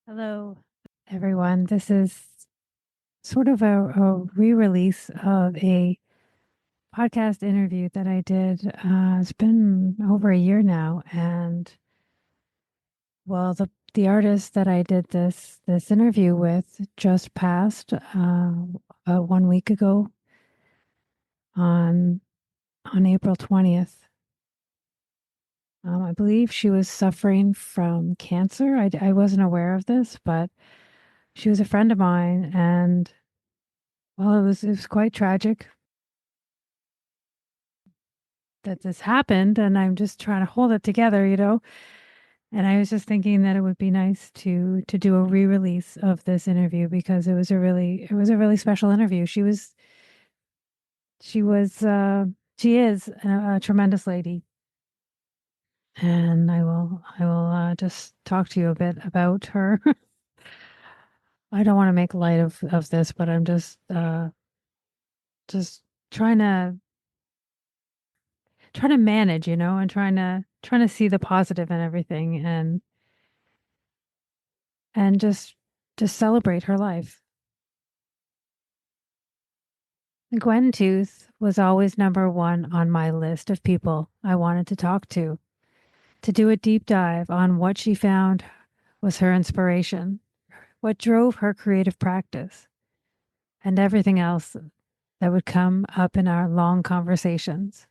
Hello, everyone. This is sort of a re release of a podcast interview that I did. It's been over a year now. And well, the artist that I did this interview with just passed 1 week ago on April 20th. I believe she was suffering from cancer. I wasn't aware of this, but she was a friend of mine, and well, it was quite tragic that this happened, and I'm just trying to hold it together. And I was just thinking that it would be nice to do a re-release of this interview because it was a really special interview. She is a tremendous lady, and I will just talk to you a bit about her. I don't want to make light of this, but I'm just trying to manage, and trying to see the positive in everything, and just celebrate her life. Gwen Tooth was always number one on my list of people I wanted to do a deep dive on what she found was her inspiration, what drove her creative practice, and everything else that would come up in our long conversations.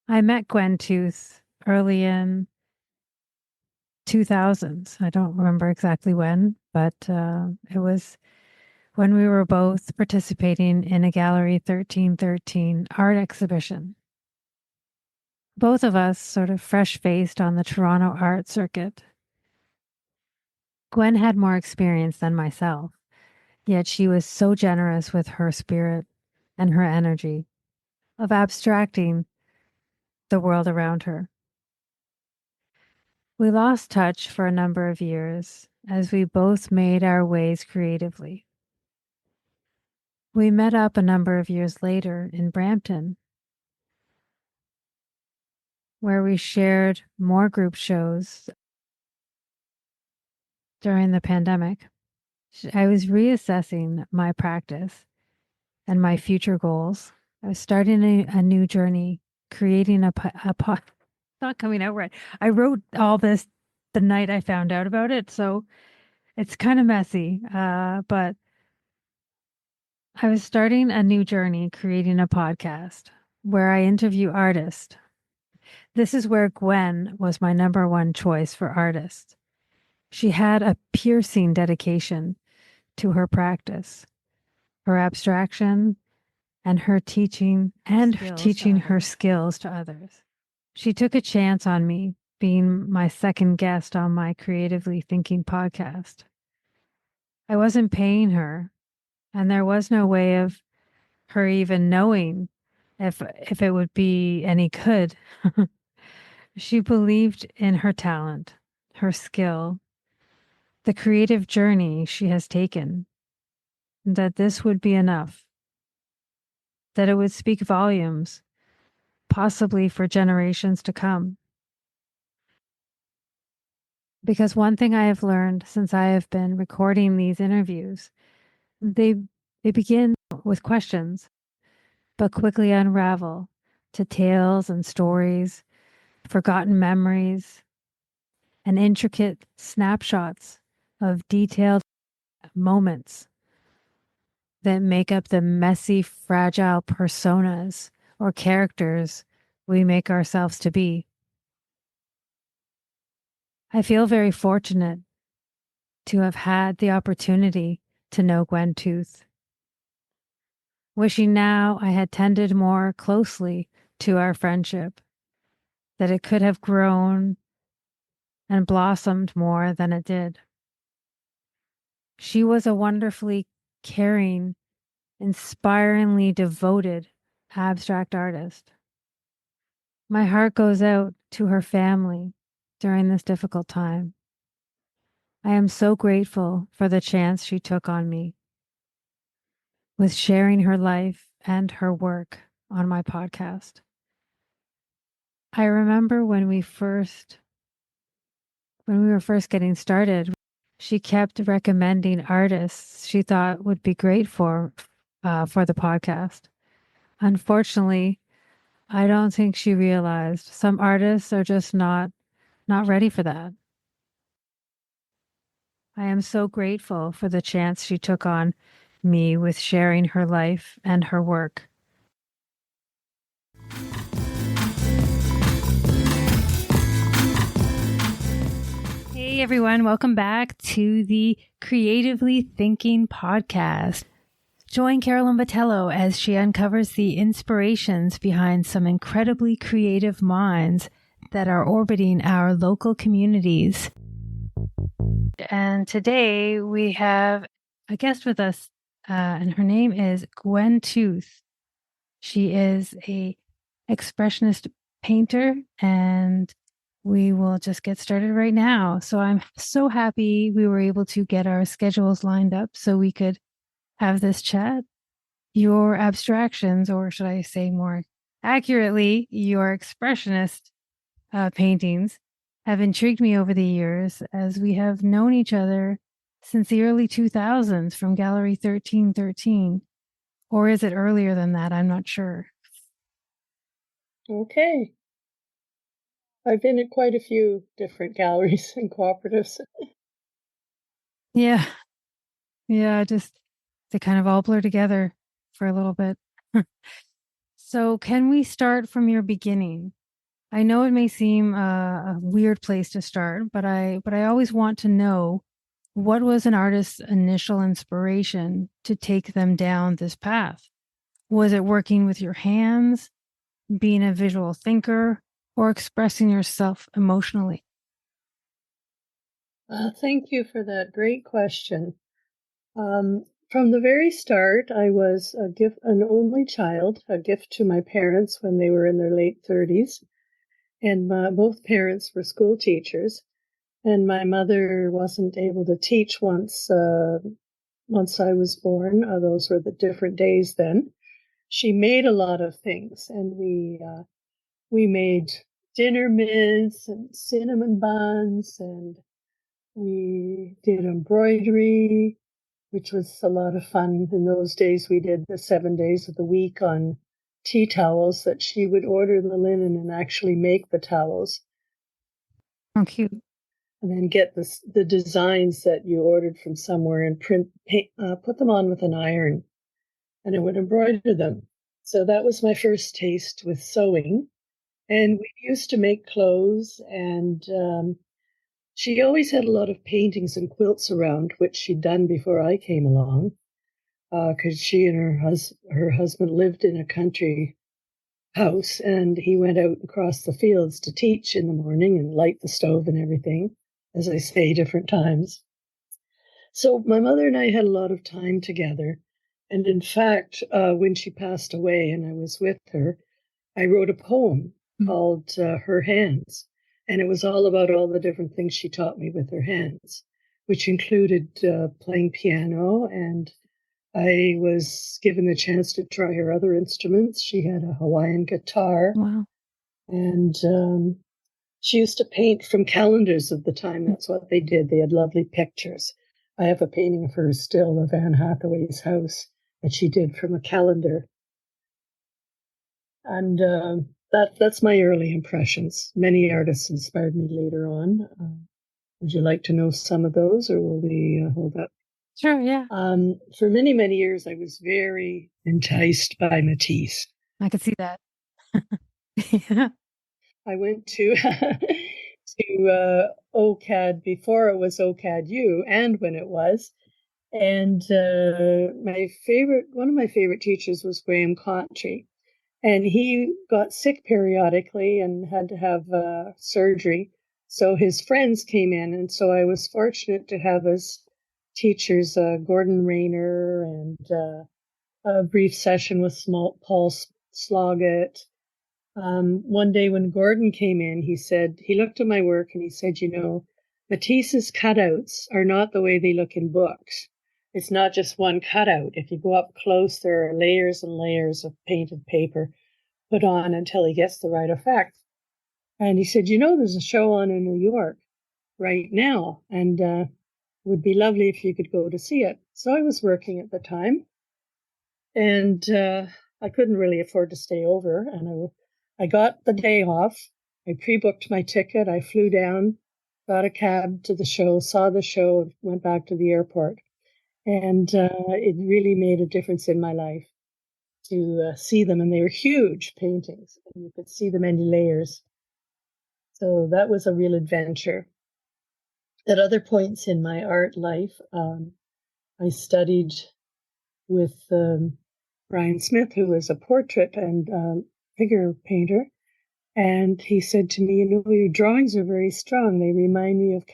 I met Gwen Tooth early in 2000s. I don't remember exactly when, but it was when we were both participating in a Gallery 1313 art exhibition. Both of us sort of fresh faced on the Toronto art circuit. Gwen had more experience than myself, yet she was so generous with her spirit and her energy of abstracting the world around her. We lost touch for a number of years as we both made our ways creatively. We met up a number of years later in Brampton, where we shared more group shows during the pandemic. I was reassessing my practice and my future goals. I was starting a new journey, creating not coming out right. I wrote all this the night I found out about it, so it's kind of messy. But I was starting a new journey, creating a podcast where I interview artists. This is where Gwen was my number one choice for artists. She had a piercing dedication to her practice, her abstraction, and her teaching her skills to others. She took a chance on me being my second guest on my Creatively Thinking podcast. I wasn't paying her, and there was no way of her even knowing if it would be any good. She believed in her talent, her skill, the creative journey she has taken, that this would be enough, that it would speak volumes, possibly for generations to come. Because one thing I have learned since I have been recording these interviews, they they begin with questions, but quickly unravel to tales and stories, forgotten memories, and intricate snapshots of detailed moments that make up the messy, fragile personas or characters we make ourselves to be. I feel very fortunate to have had the opportunity to know Gwen Tooth. Wishing now I had tended more closely to our friendship, that it could have grown and blossomed more than it did. She was a wonderfully caring, inspiringly devoted abstract artist. My heart goes out to her family during this difficult time. I am so grateful for the chance she took on me with sharing her life and her work on my podcast. I remember when we first when we were first getting started, she kept recommending artists she thought would be great for the podcast. Unfortunately, I don't think she realized some artists are just not ready for that. I am so grateful for the chance she took on me with sharing her life and her work. Hey everyone, welcome back to the Creatively Thinking podcast. Join Carolyn Botelho as she uncovers the inspirations behind some incredibly creative minds that are orbiting our local communities. And today we have a guest with us, and her name is Gwen Tooth. She is a expressionist painter, and we will just get started right now. So I'm so happy we were able to get our schedules lined up so we could have this chat. Your abstractions, or should I say more accurately, your expressionist paintings have intrigued me over the years as we have known each other since the early 2000s from Gallery 1313. Or is it earlier than that? I'm not sure. Okay. I've been at quite a few different galleries and cooperatives. Yeah. Yeah, just they kind of all blur together for a little bit. So, can we start from your beginning? I know it may seem a weird place to start, but I always want to know, what was an artist's initial inspiration to take them down this path? Was it working with your hands, being a visual thinker, or expressing yourself emotionally? Thank you for that great question. From the very start, I was an only child, a gift to my parents when they were in their late 30s. And both parents were school teachers. And my mother wasn't able to teach once I was born. Those were the different days then. She made a lot of things, and we made dinner mints and cinnamon buns, and we did embroidery, which was a lot of fun. In those days, we did the 7 days of the week on tea towels that she would order the linen and actually make the towels. Oh, cute. And then get the designs that you ordered from somewhere and put them on with an iron, and it would embroider them. So that was my first taste with sewing. And we used to make clothes, and she always had a lot of paintings and quilts around, which she'd done before I came along, because she and her husband lived in a country house, and he went out across the fields to teach in the morning and light the stove and everything, as I say, different times. So my mother and I had a lot of time together. And in fact, when she passed away and I was with her, I wrote a poem called Her Hands. And it was all about all the different things she taught me with her hands, which included playing piano. And I was given the chance to try her other instruments. She had a Hawaiian guitar. Wow. And she used to paint from calendars of the time. That's what they did. They had lovely pictures. I have a painting of her still of Anne Hathaway's house that she did from a calendar. And that's my early impressions. Many artists inspired me later on. Would you like to know some of those, or will we hold up? Sure, yeah. For many, many years, I was very enticed by Matisse. I could see that. Yeah. I went to OCAD before it was OCAD-U, and when it was. And one of my favorite teachers was Graham Contry. And he got sick periodically and had to have surgery. So his friends came in. And so I was fortunate to have as teachers Gordon Rayner and a brief session with Paul Sloggett. One day when Gordon came in, he looked at my work and he said, Matisse's cutouts are not the way they look in books. It's not just one cutout. If you go up close, there are layers and layers of painted paper put on until he gets the right effect. And he said, there's a show on in New York. right now, and would be lovely if you could go to see it. So I was working at the time, and I couldn't really afford to stay over, and I got the day off. I pre-booked my ticket. I flew down, got a cab to the show, saw the show, went back to the airport, and it really made a difference in my life to see them. And they were huge paintings, and you could see the many layers. So that was a real adventure. At other points in my art life, I studied with Brian Smith, who was a portrait and figure painter. And he said to me, your drawings are very strong. They remind me of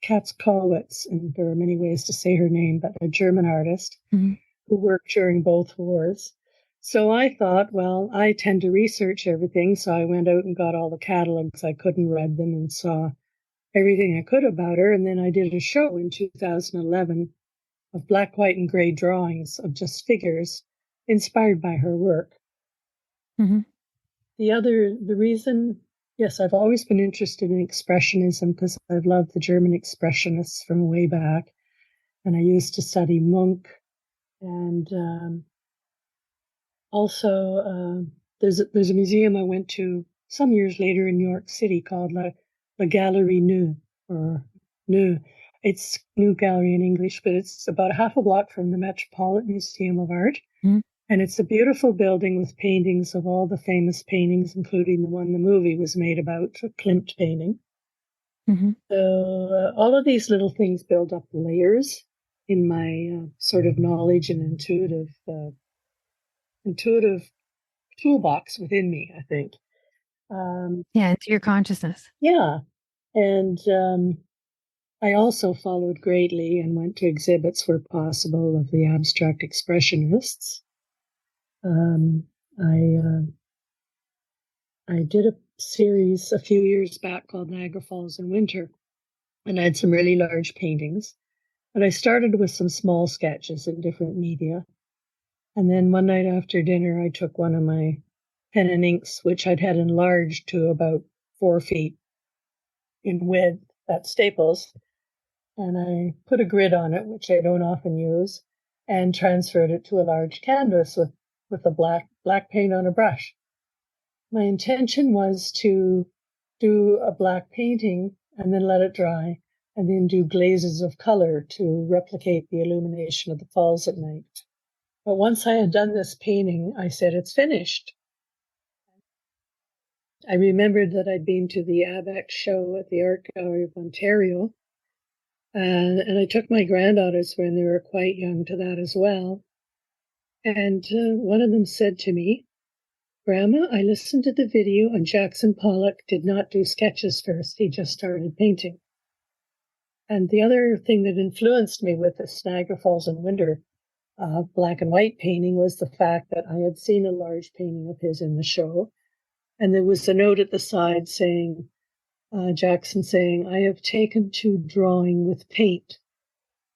Katz Kollwitz. And there are many ways to say her name, but a German artist who worked during both wars. So I thought, well, I tend to research everything. So I went out and got all the catalogs I could and read them and saw everything I could about her. And then I did a show in 2011 of black, white, and gray drawings of just figures inspired by her work. Mm-hmm. The reason, yes, I've always been interested in Expressionism because I've loved the German Expressionists from way back. And I used to study Munch. And also, there's a museum I went to some years later in New York City called La Galerie Neu, or Neu. It's New Gallery in English, but it's about half a block from the Metropolitan Museum of Art. Mm-hmm. And it's a beautiful building with paintings of all the famous paintings, including the one the movie was made about, a Klimt painting. Mm-hmm. So all of these little things build up layers in my sort of knowledge and intuitive toolbox within me, I think. Yeah, into your consciousness. Yeah. And I also followed greatly and went to exhibits where possible of the abstract expressionists. I did a series a few years back called Niagara Falls in Winter, and I had some really large paintings. And I started with some small sketches in different media. And then one night after dinner, I took one of my pen and inks, which I'd had enlarged to about 4 feet in width at Staples, and I put a grid on it, which I don't often use, and transferred it to a large canvas with a black paint on a brush. My intention was to do a black painting and then let it dry, and then do glazes of color to replicate the illumination of the falls at night. But once I had done this painting, I said, it's finished. I remembered that I'd been to the ABEX show at the Art Gallery of Ontario, and I took my granddaughters when they were quite young to that as well. And one of them said to me, Grandma, I listened to the video and Jackson Pollock did not do sketches first. He just started painting. And the other thing that influenced me with this Niagara Falls in Winter black and white painting was the fact that I had seen a large painting of his in the show. And there was a note at the side saying, Jackson saying, I have taken to drawing with paint.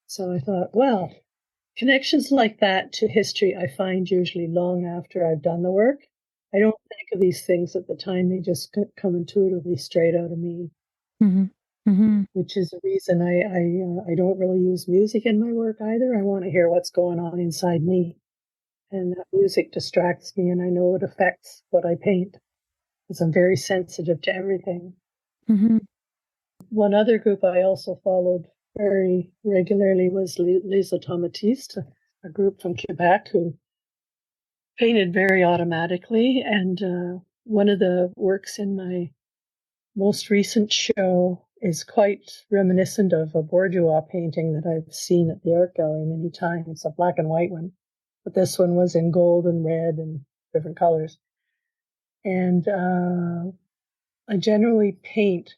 So I thought, well, connections like that to history I find usually long after I've done the work. I don't think of these things at the time. They just come intuitively straight out of me, Mm-hmm. Mm-hmm. which is the reason I don't really use music in my work either. I want to hear what's going on inside me. And that music distracts me, and I know it affects what I paint because I'm very sensitive to everything. Mm-hmm. One other group I also followed very regularly was Les Automatistes, a group from Quebec who painted very automatically. And one of the works in my most recent show is quite reminiscent of a Bourgeois painting that I've seen at the art gallery many times. It's a black and white one, but this one was in gold and red and different colors. And I generally paint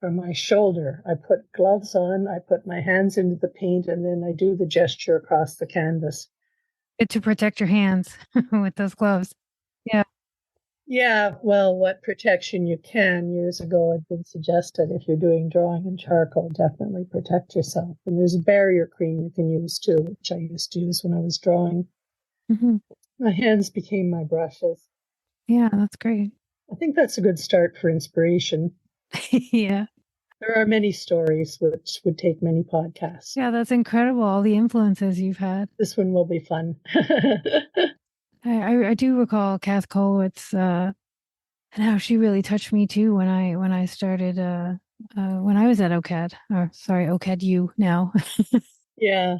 from my shoulder. I put gloves on, I put my hands into the paint, and then I do the gesture across the canvas. Good to protect your hands with those gloves. Yeah. Yeah, well, what protection you can. Years ago, it had been suggested if you're doing drawing in charcoal, definitely protect yourself. And there's a barrier cream you can use too, which I used to use when I was drawing. Mm-hmm. My hands became my brushes. Yeah, that's great. I think that's a good start for inspiration. Yeah. There are many stories which would take many podcasts. Yeah, that's incredible. All the influences you've had. This one will be fun. I do recall Kath Kolowitz, and how she really touched me too when I started when I was at OCAD, or sorry, OCAD U now. Yeah.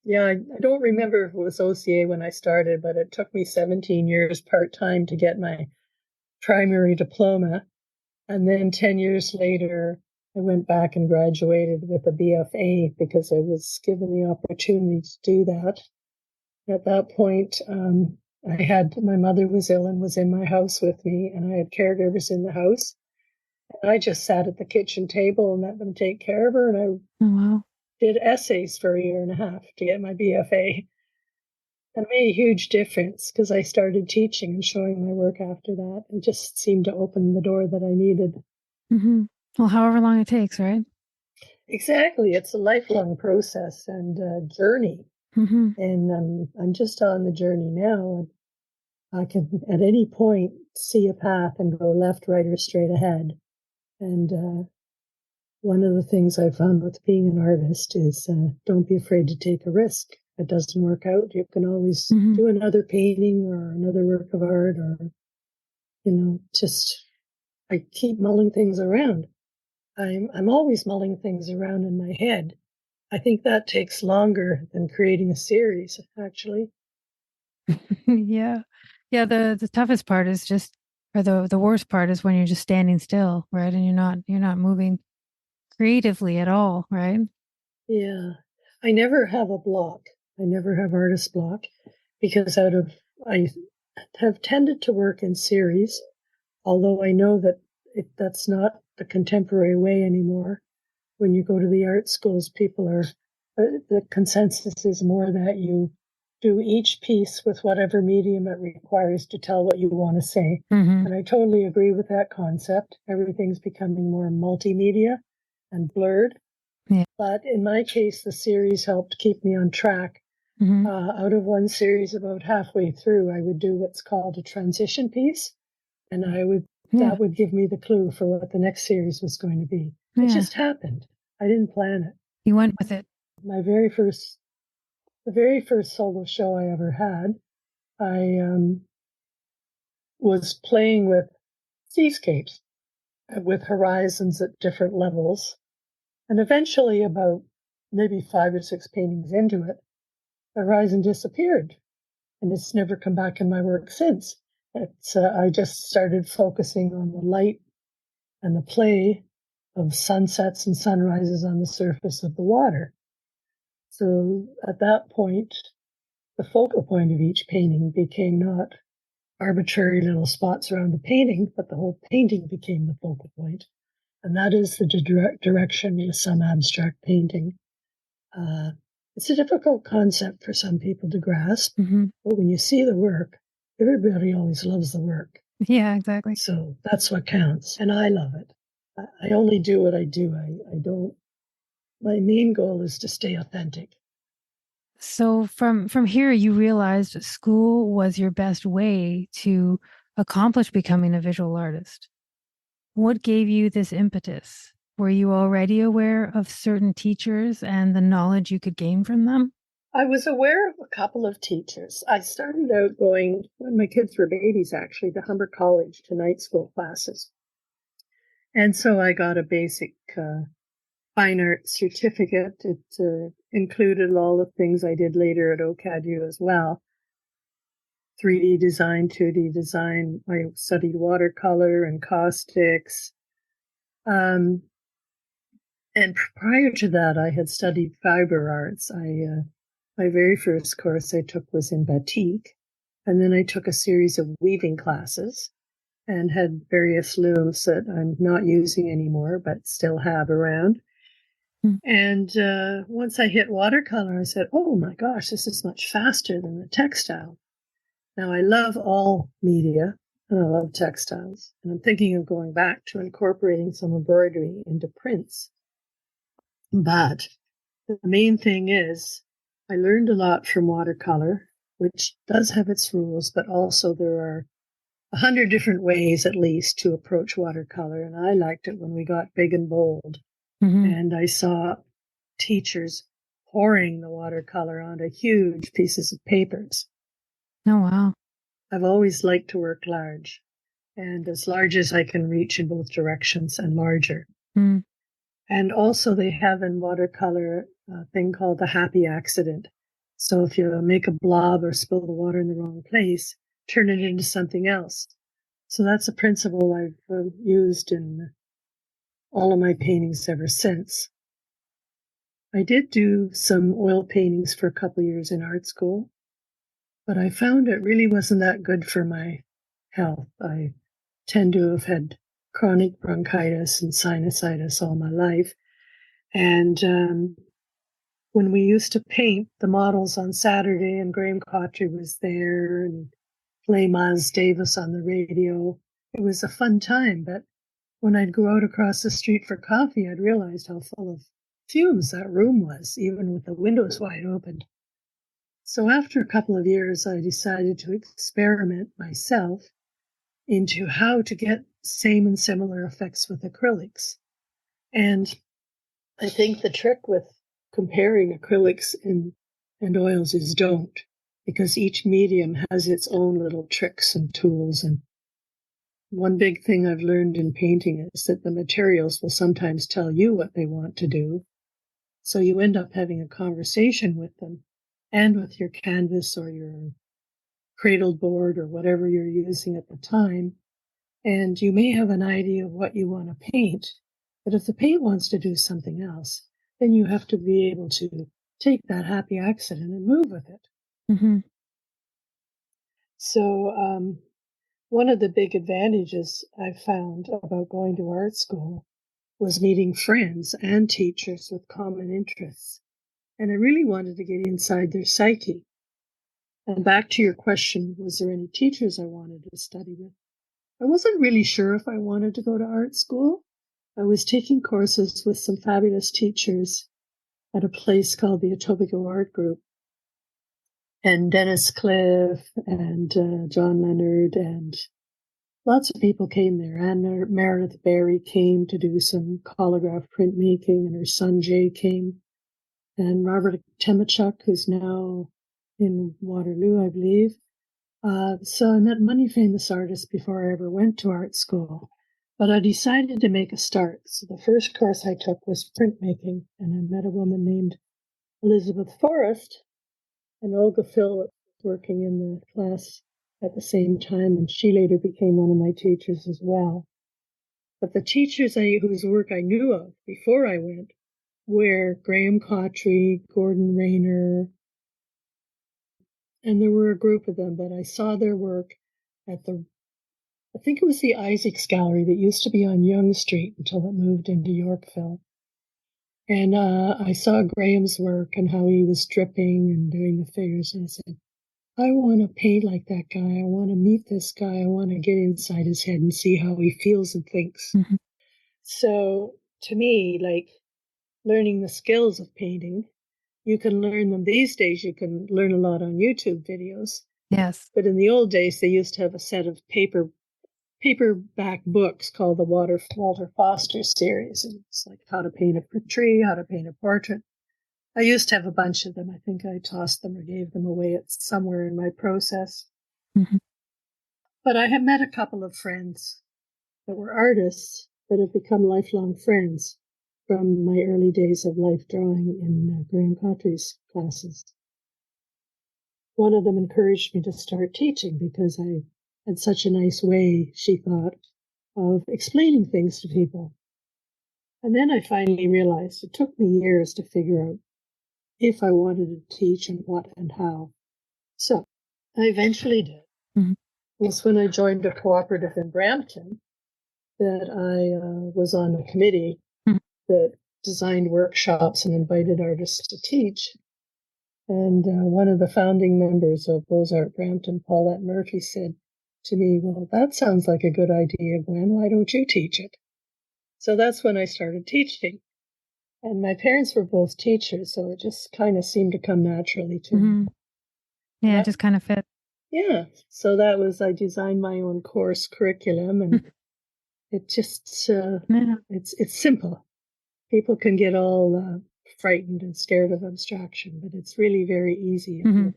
Yeah, I don't remember if it was OCA when I started, but it took me 17 years part-time to get my primary diploma. And then 10 years later, I went back and graduated with a BFA because I was given the opportunity to do that. At that point, I had my mother was ill and was in my house with me, and I had caregivers in the house. And I just sat at the kitchen table and let them take care of her. And I Oh, wow. did essays for a year and a half to get my BFA. And it made a huge difference because I started teaching and showing my work after that. It just seemed to open the door that I needed. Mm-hmm. Well, however long it takes, right? Exactly. It's a lifelong process and journey. Mm-hmm. And I'm just on the journey now. I can at any point see a path and go left, right, or straight ahead. And one of the things I found with being an artist is don't be afraid to take a risk. If it doesn't work out, you can always do another painting or another work of art, or, just I keep mulling things around. I'm always mulling things around in my head. I think that takes longer than creating a series, actually. Yeah. Yeah, the toughest part is just, or the worst part is when you're just standing still, right? And you're not moving creatively at all, right? Yeah. I never have a block. I never have artist block because I have tended to work in series, although I know that that's not the contemporary way anymore. When you go to the art schools, the consensus is more that you do each piece with whatever medium it requires to tell what you want to say. Mm-hmm. And I totally agree with that concept. Everything's becoming more multimedia and blurred. Yeah. But in my case, the series helped keep me on track. Mm-hmm. Out of one series, about halfway through, I would do what's called a transition piece, and Yeah. that would give me the clue for what the next series was going to be. It Yeah. just happened. I didn't plan it. You went with it. My the very first solo show I ever had, I was playing with seascapes with horizons at different levels, and eventually, about maybe 5 or 6 paintings into it, the horizon disappeared, and it's never come back in my work since. I just started focusing on the light and the play of sunsets and sunrises on the surface of the water. So at that point, the focal point of each painting became not arbitrary little spots around the painting, but the whole painting became the focal point. And that is the direction of some abstract painting. It's a difficult concept for some people to grasp, but when you see the work, everybody always loves the work. Yeah, exactly. So that's what counts. And I love it. I only do what I do. I don't, my main goal is to stay authentic. So from here, you realized school was your best way to accomplish becoming a visual artist. What gave you this impetus? Were you already aware of certain teachers and the knowledge you could gain from them? I was aware of a couple of teachers. I started out going, when my kids were babies, actually, to Humber College to night school classes. And so I got a basic fine art certificate. It included all the things I did later at OCADU as well. 3D design, 2D design. I studied watercolor and caustics. And prior to that, I had studied fiber arts. My very first course I took was in batik. And then I took a series of weaving classes and had various looms that I'm not using anymore, but still have around. And once I hit watercolor, I said, oh my gosh, this is much faster than the textile. Now, I love all media, and I love textiles. And I'm thinking of going back to incorporating some embroidery into prints. But the main thing is, I learned a lot from watercolor, which does have its rules, but also there are 100 different ways at least to approach watercolor. And I liked it when we got big and bold. And I saw teachers pouring the watercolor onto huge pieces of papers. Oh, wow. I've always liked to work large, and as large as I can reach in both directions and larger. Mm. And also they have in watercolor a thing called the happy accident. So if you make a blob or spill the water in the wrong place, turn it into something else. So that's a principle I've used in all of my paintings ever since. I did do some oil paintings for a couple of years in art school, but I found it really wasn't that good for my health. I tend to have had chronic bronchitis and sinusitis all my life. And when we used to paint the models on Saturday and Graham Cawtrey was there and play Miles Davis on the radio, it was a fun time. But when I'd go out across the street for coffee, I'd realize how full of fumes that room was, even with the windows wide open. So after a couple of years, I decided to experiment myself into how to get same and similar effects with acrylics. And I think the trick with comparing acrylics and oils is don't, because each medium has its own little tricks and tools. And one big thing I've learned in painting is that the materials will sometimes tell you what they want to do. So you end up having a conversation with them and with your canvas or your cradled board or whatever you're using at the time. And you may have an idea of what you want to paint, but if the paint wants to do something else, then you have to be able to take that happy accident and move with it. Mm-hmm. So one of the big advantages I found about going to art school was meeting friends and teachers with common interests. And I really wanted to get inside their psyche. And back to your question, was there any teachers I wanted to study with? I wasn't really sure if I wanted to go to art school. I was taking courses with some fabulous teachers at a place called the Etobicoke Art Group. And Dennis Cliff and John Leonard and lots of people came there. And Meredith Barry came to do some holograph printmaking, and her son Jay came. And Robert Temachuk, who's now in Waterloo, I believe. So I met many famous artists before I ever went to art school. But I decided to make a start. So the first course I took was printmaking, and I met a woman named Elizabeth Forrest, and Olga Phillips working in the class at the same time, and she later became one of my teachers as well. But the teachers whose work I knew of before I went were Graham Cawtrey, Gordon Rayner, and there were a group of them, but I saw their work at I think it was the Isaacs Gallery that used to be on Yonge Street until it moved into Yorkville. And I saw Graham's work and how he was dripping and doing the figures. And I said, I want to paint like that guy. I want to meet this guy. I want to get inside his head and see how he feels and thinks. Mm-hmm. So to me, like learning the skills of painting, you can learn them these days. You can learn a lot on YouTube videos. Yes. But in the old days, they used to have a set of paperback books called the Walter Foster series. And it's like how to paint a tree, how to paint a portrait. I used to have a bunch of them. I think I tossed them or gave them away somewhere in my process. Mm-hmm. But I have met a couple of friends that were artists that have become lifelong friends from my early days of life drawing in Graham Cawtrey's classes. One of them encouraged me to start teaching because I had such a nice way, she thought, of explaining things to people. And then I finally realized it took me years to figure out if I wanted to teach and what and how. So I eventually did. Mm-hmm. It was when I joined a cooperative in Brampton that I was on a committee that designed workshops and invited artists to teach. And one of the founding members of Beaux-Arts Brampton, Paulette Murphy, said to me, well, that sounds like a good idea, Gwen. Why don't you teach it? So that's when I started teaching. And my parents were both teachers, so it just kind of seemed to come naturally to me. Yeah, it just kind of fit. Yeah. So I designed my own course curriculum, and it just, Yeah. it's simple. People can get all frightened and scared of abstraction, but it's really very easy if Hmm. you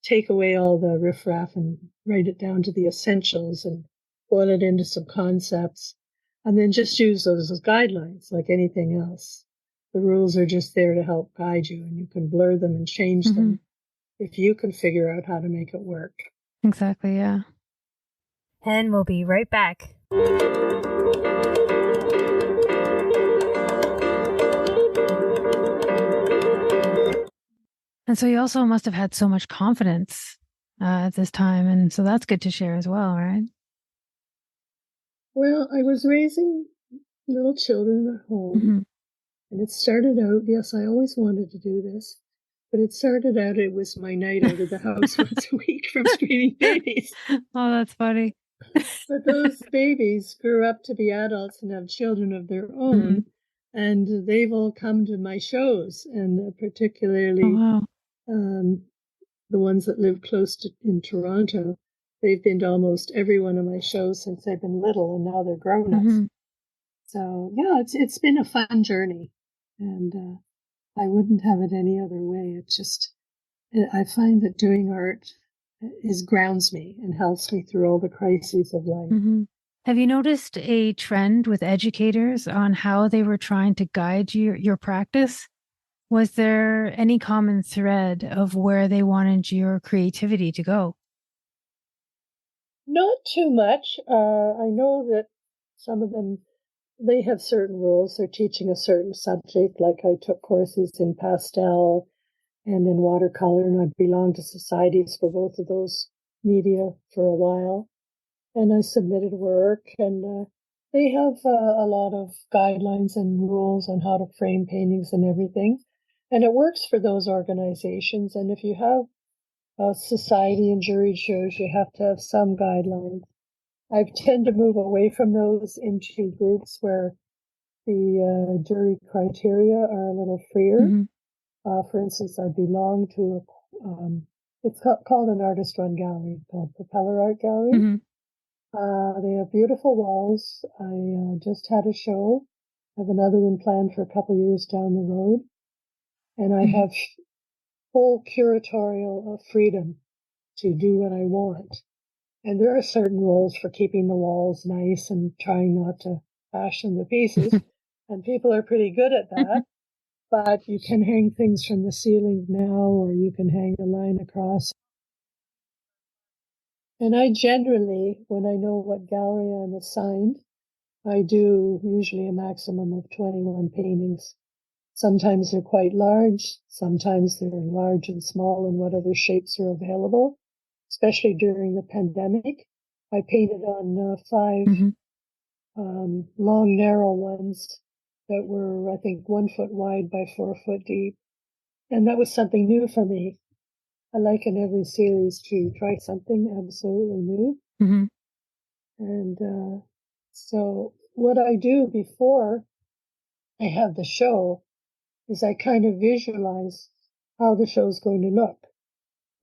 take away all the riffraff and write it down to the essentials and boil it into some concepts, and then just use those as guidelines like anything else. The rules are just there to help guide you, and you can blur them and change Hmm. them if you can figure out how to make it work. Exactly. Yeah. And we'll be right back. And so you also must have had so much confidence at this time. And so that's good to share as well, right? Well, I was raising little children at home, Hmm. and it started out, yes, I always wanted to do this, but it started out, it was my night out of the house once a week from screening babies. Oh, that's funny. But those babies grew up to be adults and have children of their Hmm. own, and they've all come to my shows, and Oh, particularly wow. um, the ones that live close to in Toronto. They've been to almost every one of my shows since they've been little, and now they're grown-ups. Hmm. So yeah, it's been a fun journey, and I wouldn't have it any other way. It's just I find that doing art is grounds me and helps me through all the crises of life. Hmm. Have you noticed a trend with educators on how they were trying to guide your practice? Was there any common thread of where they wanted your creativity to go? Not too much. I know that some of them they have certain rules. They're teaching a certain subject. Like I took courses in pastel and in watercolor, and I belonged to societies for both of those media for a while. And I submitted work, and they have a lot of guidelines and rules on how to frame paintings and everything. And it works for those organizations. And if you have a society and jury shows, you have to have some guidelines. I tend to move away from those into groups where the jury criteria are a little freer. Hmm. For instance, I belong to it's called an artist-run gallery called Propeller Art Gallery. Hmm. They have beautiful walls. I just had a show. I have another one planned for a couple years down the road, and I Hmm. have full curatorial freedom to do what I want. And there are certain rules for keeping the walls nice and trying not to bash them to pieces. And people are pretty good at that. But you can hang things from the ceiling now, or you can hang a line across. And I generally, when I know what gallery I'm assigned, I do usually a maximum of 21 paintings. Sometimes they're quite large. Sometimes they're large and small in whatever shapes are available, especially during the pandemic. I painted on five Hmm. long, narrow ones that were, I think, 1 foot wide by 4 foot deep. And that was something new for me. I like in every series to try something absolutely new. Hmm. And so what I do before I have the show is I kind of visualize how the show's going to look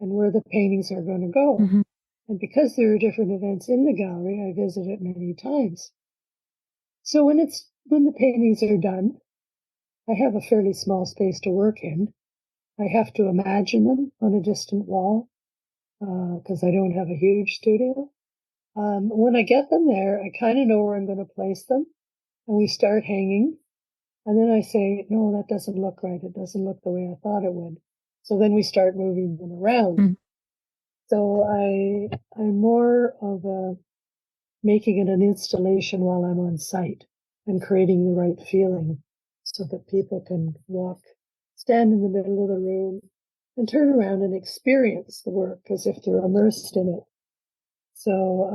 and where the paintings are going to go. Hmm. And because there are different events in the gallery, I visit it many times. So when the paintings are done, I have a fairly small space to work in. I have to imagine them on a distant wall because I don't have a huge studio. When I get them there, I kind of know where I'm going to place them, and we start hanging. And then I say, no, that doesn't look right. It doesn't look the way I thought it would. So then we start moving them around. Hmm. So I'm more of a making it an installation while I'm on site and creating the right feeling so that people can stand in the middle of the room and turn around and experience the work as if they're immersed in it. So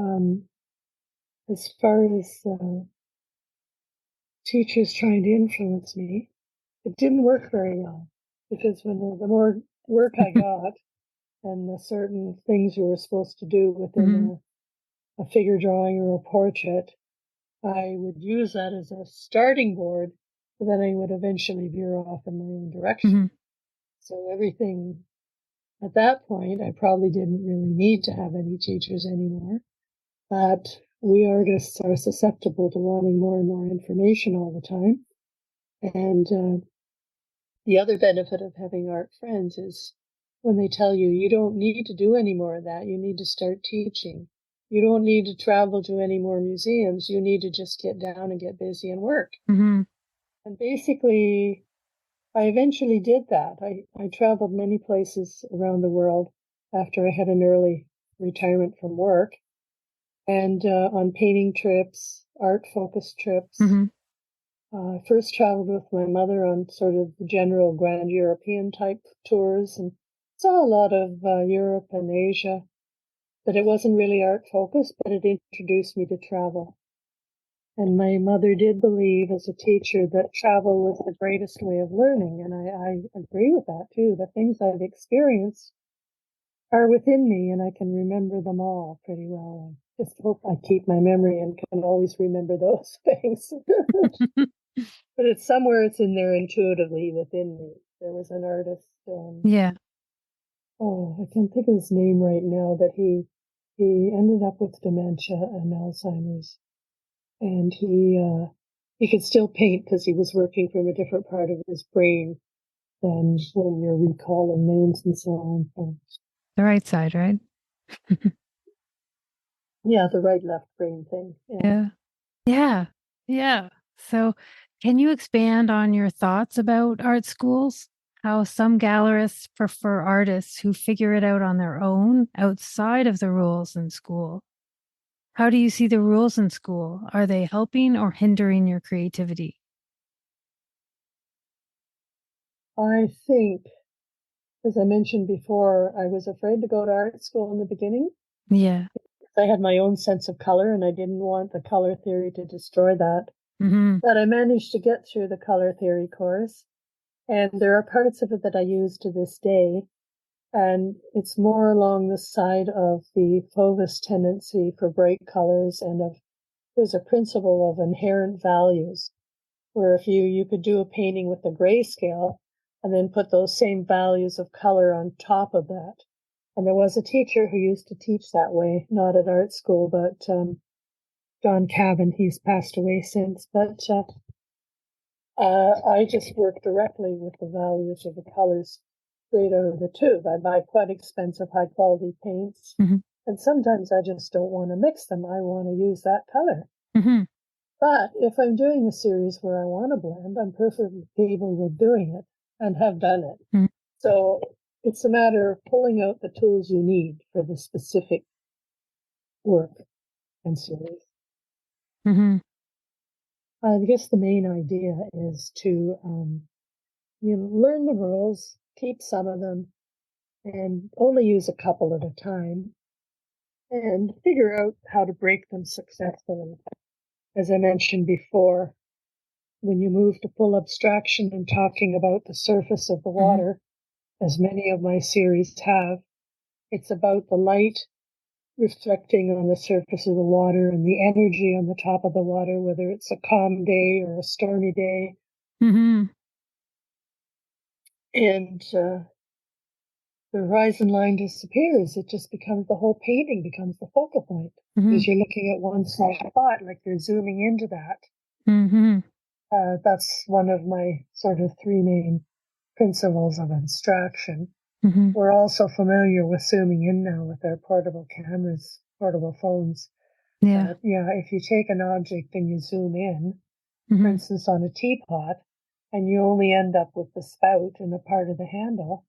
as far as teachers trying to influence me, it didn't work very well because when the more work I got and the certain things you were supposed to do Hmm. within a figure drawing or a portrait, I would use that as a starting board, but then I would eventually veer off in my own direction. Hmm. So everything At that point, I probably didn't really need to have any teachers anymore. But we artists are susceptible to wanting more and more information all the time. And the other benefit of having art friends is when they tell you, you don't need to do any more of that, you need to start teaching. You don't need to travel to any more museums. You need to just get down and get busy and work. Mm-hmm. And basically, I eventually did that. I traveled many places around the world after I had an early retirement from work, and on painting trips, art-focused trips. Mm-hmm. I first traveled with my mother on sort of the general grand European type tours and saw a lot of Europe and Asia, but it wasn't really art-focused, but it introduced me to travel. And my mother did believe as a teacher that travel was the greatest way of learning. And I agree with that too. The things I've experienced are within me and I can remember them all pretty well. I just hope I keep my memory and can always remember those things. But it's somewhere it's in there intuitively within me. There was an artist, Yeah. I can't think of his name right now, but he ended up with dementia and Alzheimer's. And he could still paint because he was working from a different part of his brain than when you're recalling names and so on. The right side, right? Yeah, the right left brain thing. Yeah. Yeah. Yeah. So, can you expand on your thoughts about art schools? How some gallerists prefer artists who figure it out on their own outside of the rules in school. How do you see the rules in school? Are they helping or hindering your creativity? I think, as I mentioned before, I was afraid to go to art school in the beginning. Yeah. I had my own sense of color and I didn't want the color theory to destroy that. Mm-hmm. But I managed to get through the color theory course. And there are parts of it that I use to this day. And it's more along the side of the Fauvist tendency for bright colors and of there's a principle of inherent values where if you could do a painting with a grayscale and then put those same values of color on top of that. And there was a teacher who used to teach that way, not at art school, but John Cabin. He's passed away since, but I just work directly with the values of the colors straight out of the tube. I buy quite expensive, high quality paints, Mm-hmm. and sometimes I just don't want to mix them. I want to use that color. Mm-hmm. But if I'm doing a series where I want to blend, I'm perfectly capable of doing it and have done it. Mm-hmm. So it's a matter of pulling out the tools you need for the specific work and series. Mm-hmm. I guess the main idea is to learn the rules, keep some of them, and only use a couple at a time, and figure out how to break them successfully. As I mentioned before, when you move to full abstraction and talking about the surface of the water, as many of my series have, it's about the light reflecting on the surface of the water and the energy on the top of the water, whether it's a calm day or a stormy day. Mm-hmm. And the horizon line disappears. It just becomes the whole painting becomes the focal point Mm-hmm. because you're looking at one small spot, like you're zooming into that. Mm-hmm. That's one of my sort of three main principles of abstraction. Mm-hmm. We're also familiar with zooming in now with our portable cameras, portable phones. Yeah. If you take an object and you zoom in, for Mm-hmm. instance, on a teapot, and you only end up with the spout and a part of the handle,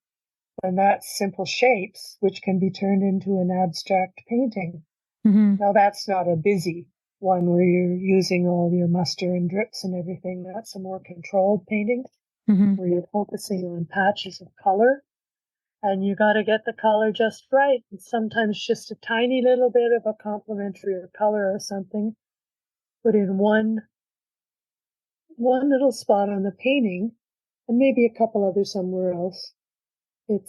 then that's simple shapes, which can be turned into an abstract painting. Mm-hmm. Now, that's not a busy one where you're using all your muster and drips and everything. That's a more controlled painting Mm-hmm. where you're focusing on patches of color. And you got to get the color just right. And sometimes just a tiny little bit of a complementary color or something put in one little spot on the painting and maybe a couple others somewhere else. It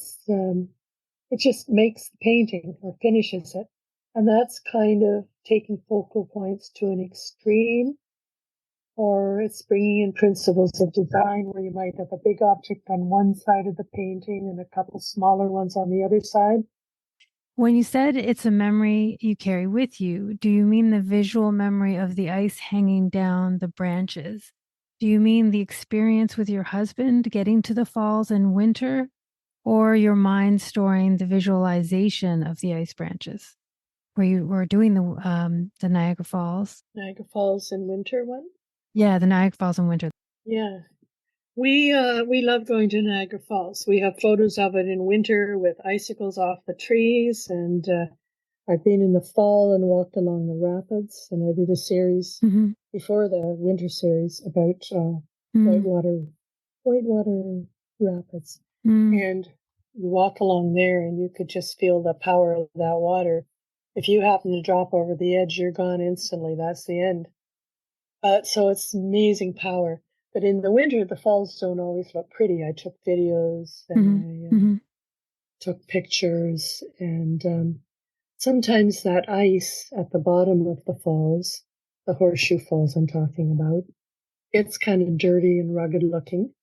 just makes the painting or finishes it. And that's kind of taking focal points to an extreme or it's bringing in principles of design where you might have a big object on one side of the painting and a couple smaller ones on the other side. When you said it's a memory you carry with you, do you mean the visual memory of the ice hanging down the branches? Do you mean the experience with your husband getting to the falls in winter, or your mind storing the visualization of the ice branches where you were doing the Niagara Falls? Niagara Falls in winter one? Yeah, the Niagara Falls in winter. Yeah. We love going to Niagara Falls. We have photos of it in winter with icicles off the trees, and I've been in the fall and walked along the rapids, and I did a series before the winter series about whitewater rapids. And you walk along there and you could just feel the power of that water. If you happen to drop over the edge, you're gone instantly. That's the end. So it's amazing power. But in the winter, the falls don't always look pretty. I took videos and I took pictures, and sometimes that ice at the bottom of the falls, the horseshoe falls I'm talking about, it's kind of dirty and rugged looking.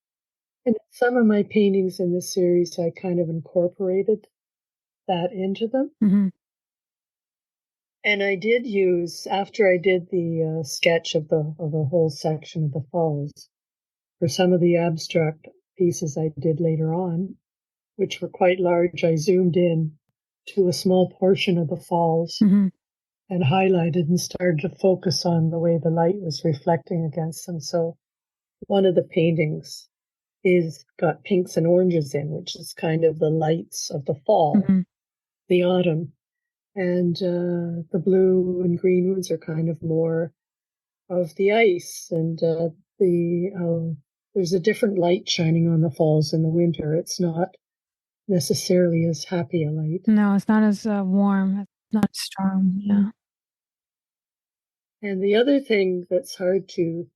And some of my paintings in this series, I kind of incorporated that into them. And I did use, after I did the sketch of the whole section of the falls, for some of the abstract pieces I did later on, which were quite large, I zoomed in to a small portion of the falls and highlighted and started to focus on the way the light was reflecting against them. So one of the paintings is got pinks and oranges in, which is kind of the lights of the fall, the autumn. And the blue and green ones are kind of more of the ice, and there's a different light shining on the falls in the winter. It's not necessarily as happy a light. No, it's not as warm, not strong. Yeah. And the other thing that's hard to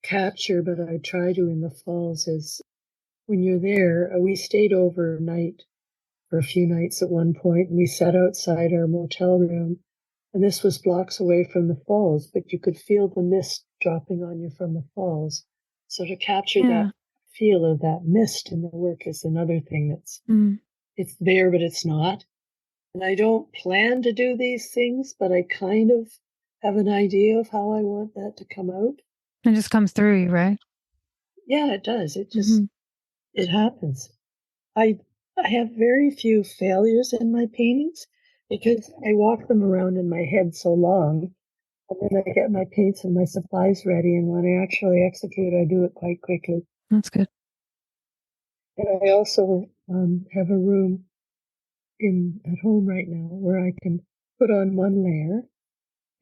capture, but I try to in the falls, is when you're there, we stayed overnight for a few nights at one point, and we sat outside our motel room, and this was blocks away from the falls, but you could feel the mist dropping on you from the falls. So to capture that feel of that mist in the work is another thing that's it's there, but it's not. And I don't plan to do these things, but I kind of have an idea of how I want that to come out. It just comes through you, right? Yeah, it does. It just it happens. I have very few failures in my paintings because I walk them around in my head so long, and then I get my paints and my supplies ready, and when I actually execute, I do it quite quickly. That's good. And I also have a room at home right now where I can put on one layer,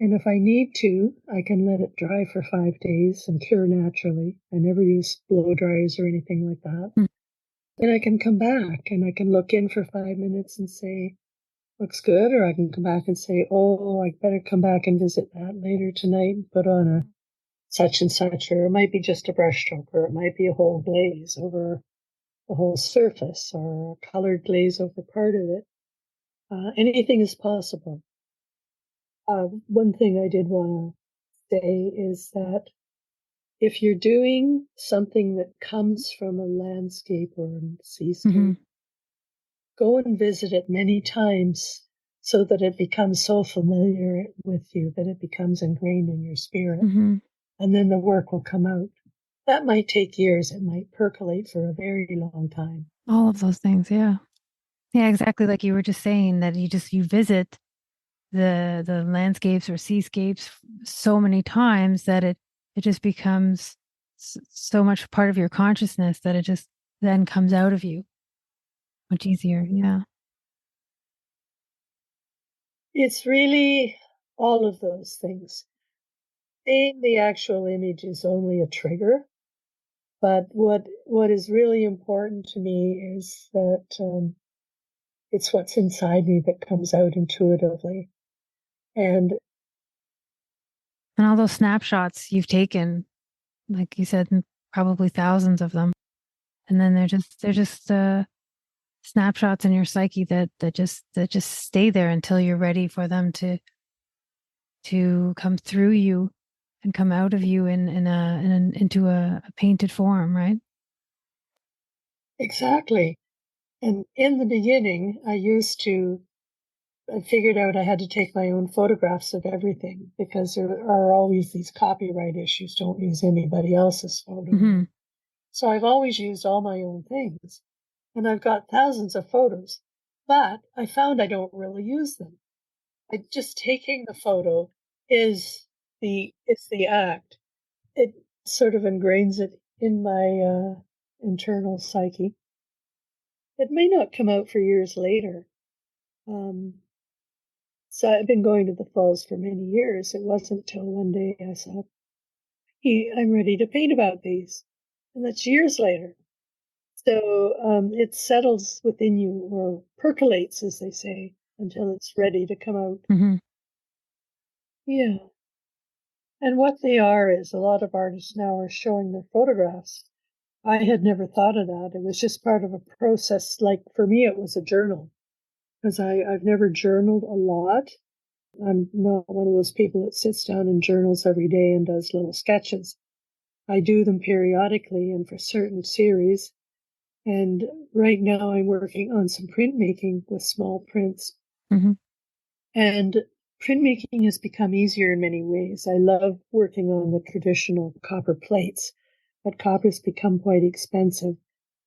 and if I need to, I can let it dry for 5 days and cure naturally. I never use blow dryers or anything like that. Then I can come back and I can look in for 5 minutes and say, looks good. Or I can come back and say, oh, I better come back and visit that later tonight and put on a such and such. Or it might be just a brush stroke, or it might be a whole glaze over the whole surface, or a colored glaze over part of it. Anything is possible. One thing I did want to say is that if you're doing something that comes from a landscape or a seascape, go and visit it many times so that it becomes so familiar with you that it becomes ingrained in your spirit. And then the work will come out. That might take years. It might percolate for a very long time. All of those things, yeah. Yeah, exactly like you were just saying, that you visit the landscapes or seascapes so many times that it just becomes so much part of your consciousness that it just then comes out of you much easier. Yeah. It's really all of those things. Seeing the actual image is only a trigger, but what is really important to me is that it's what's inside me that comes out intuitively. And all those snapshots you've taken, like you said, probably thousands of them, and then they're just snapshots in your psyche that just stay there until you're ready for them to come through you and come out of you into a painted form, right? Exactly. And in the beginning, I figured out I had to take my own photographs of everything because there are always these copyright issues. Don't use anybody else's photo. Mm-hmm. So I've always used all my own things. And I've got thousands of photos, but I found I don't really use them. Just taking the photo it's the act. It sort of ingrains it in my internal psyche. It may not come out for years later. Um, so I've been going to the falls for many years. It wasn't till one day I said, hey, I'm ready to paint about these. And that's years later. So it settles within you or percolates, as they say, until it's ready to come out. Mm-hmm. Yeah. And what they are is a lot of artists now are showing their photographs. I had never thought of that. It was just part of a process. Like for me, it was a journal because I've never journaled a lot. I'm not one of those people that sits down and journals every day and does little sketches. I do them periodically and for certain series. And right now I'm working on some printmaking with small prints. Mm-hmm. And printmaking has become easier in many ways. I love working on the traditional copper plates, but copper's become quite expensive.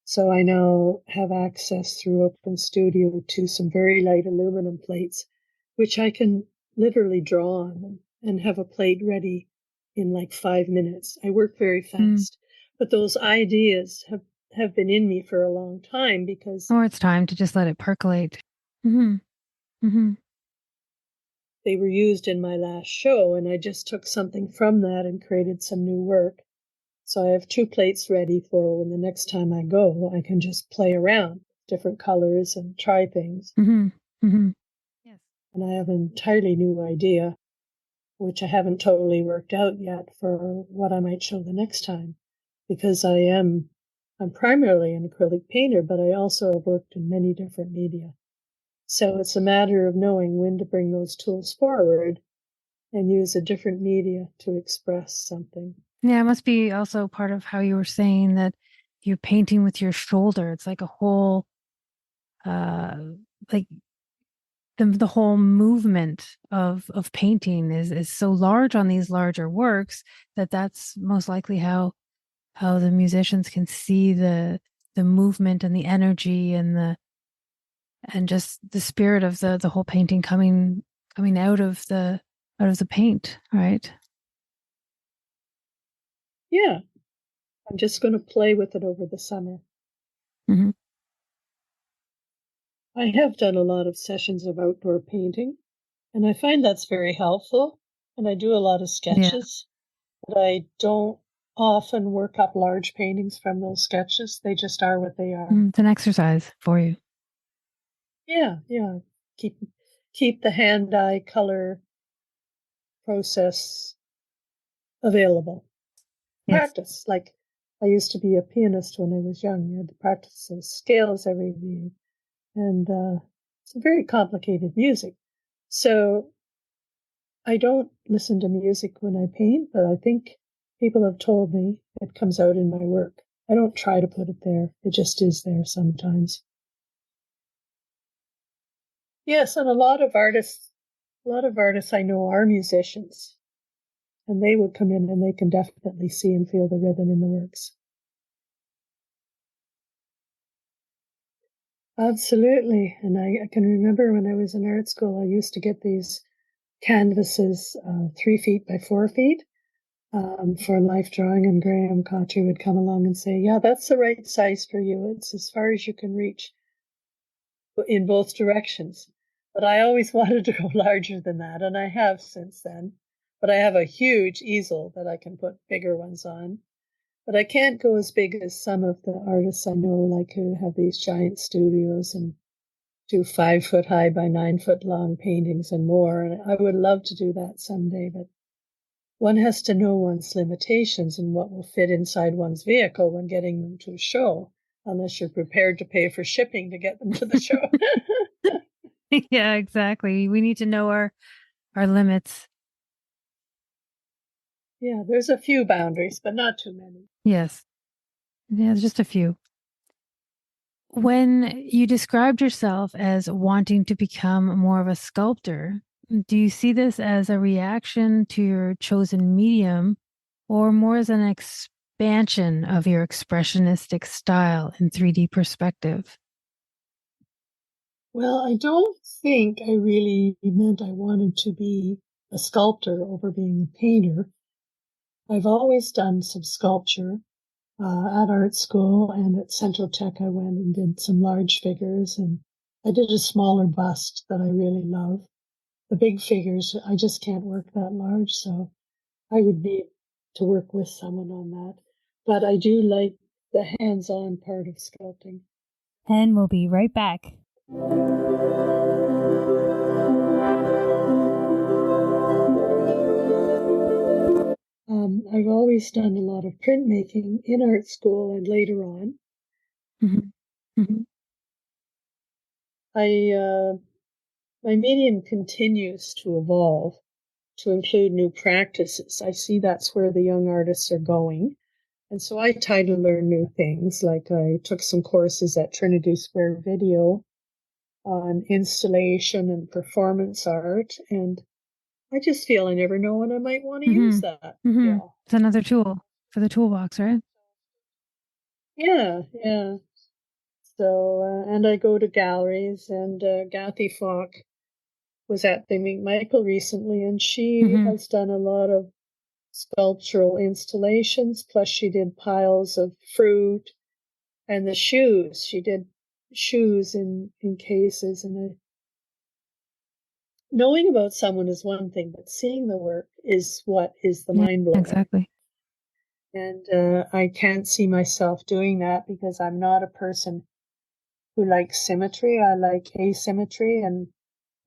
So I now have access through Open Studio to some very light aluminum plates, which I can literally draw on and have a plate ready in like 5 minutes. I work very fast, but those ideas have been in me for a long time because Or it's time to just let it percolate. Mm-hmm. Mm-hmm. they were used in my last show, and I just took something from that and created some new work. So I have 2 plates ready for when the next time I go, I can just play around different colors and try things. Mm-hmm. Mm-hmm. Yes. And I have an entirely new idea, which I haven't totally worked out yet for what I might show the next time, because I'm primarily an acrylic painter, but I also have worked in many different media. So it's a matter of knowing when to bring those tools forward and use a different media to express something. Yeah, it must be also part of how you were saying that you're painting with your shoulder. It's like a whole, uh, like the whole movement of painting is so large on these larger works that that's most likely how the musicians can see the movement and the energy and just the spirit of the whole painting coming out of the paint, right? Yeah, I'm just going to play with it over the summer. Mm-hmm. I have done a lot of sessions of outdoor painting, and I find that's very helpful. And I do a lot of Yeah, sketches, but I don't often work up large paintings from those sketches. They just are what they are. it's an exercise for you. Yeah, yeah. Keep keep the hand-eye color process available. Yes. Practice. Like I used to be a pianist when I was young. You had to practice those scales every day. And it's very complicated music. So I don't listen to music when I paint, but I think people have told me it comes out in my work. I don't try to put it there. It just is there sometimes. Yes, and a lot of artists I know are musicians, and they would come in and they can definitely see and feel the rhythm in the works. Absolutely. And I can remember when I was in art school, I used to get these canvases, 3 feet by 4 feet, for life drawing, and Graham Cottrey would come along and say, yeah, that's the right size for you. It's as far as you can reach in both directions. But I always wanted to go larger than that, and I have since then. But I have a huge easel that I can put bigger ones on. But I can't go as big as some of the artists I know, like who have these giant studios and do 5 foot high by 9 foot long paintings and more. And I would love to do that someday, but one has to know one's limitations and what will fit inside one's vehicle when getting them to a show, unless you're prepared to pay for shipping to get them to the show. Yeah, exactly. We need to know our limits. Yeah, there's a few boundaries, but not too many. Yes. Yeah, just a few. When you described yourself as wanting to become more of a sculptor, do you see this as a reaction to your chosen medium or more as an expansion of your expressionistic style in 3D perspective? Well, I don't think I really meant I wanted to be a sculptor over being a painter. I've always done some sculpture at art school, and at Central Tech I went and did some large figures, and I did a smaller bust that I really love. The big figures, I just can't work that large, so I would need to work with someone on that. But I do like the hands-on part of sculpting. And we'll be right back. I've always done a lot of printmaking in art school and later on. Mm-hmm. Mm-hmm. My medium continues to evolve to include new practices. I see that's where the young artists are going. And so I try to learn new things. Like I took some courses at Trinity Square Video on installation and performance art. And I just feel I never know when I might want to use that. Mm-hmm. Yeah. It's another tool for the toolbox, right? Yeah. Yeah. So, and I go to galleries, and Gathy Falk was at the McMichael recently, and she Mm-hmm. has done a lot of sculptural installations. Plus, she did piles of fruit and the shoes. She did shoes in cases. And knowing about someone is one thing, but seeing the work is what is the Yeah, mind blower. exactly. And I can't see myself doing that because I'm not a person who likes symmetry. I like asymmetry. And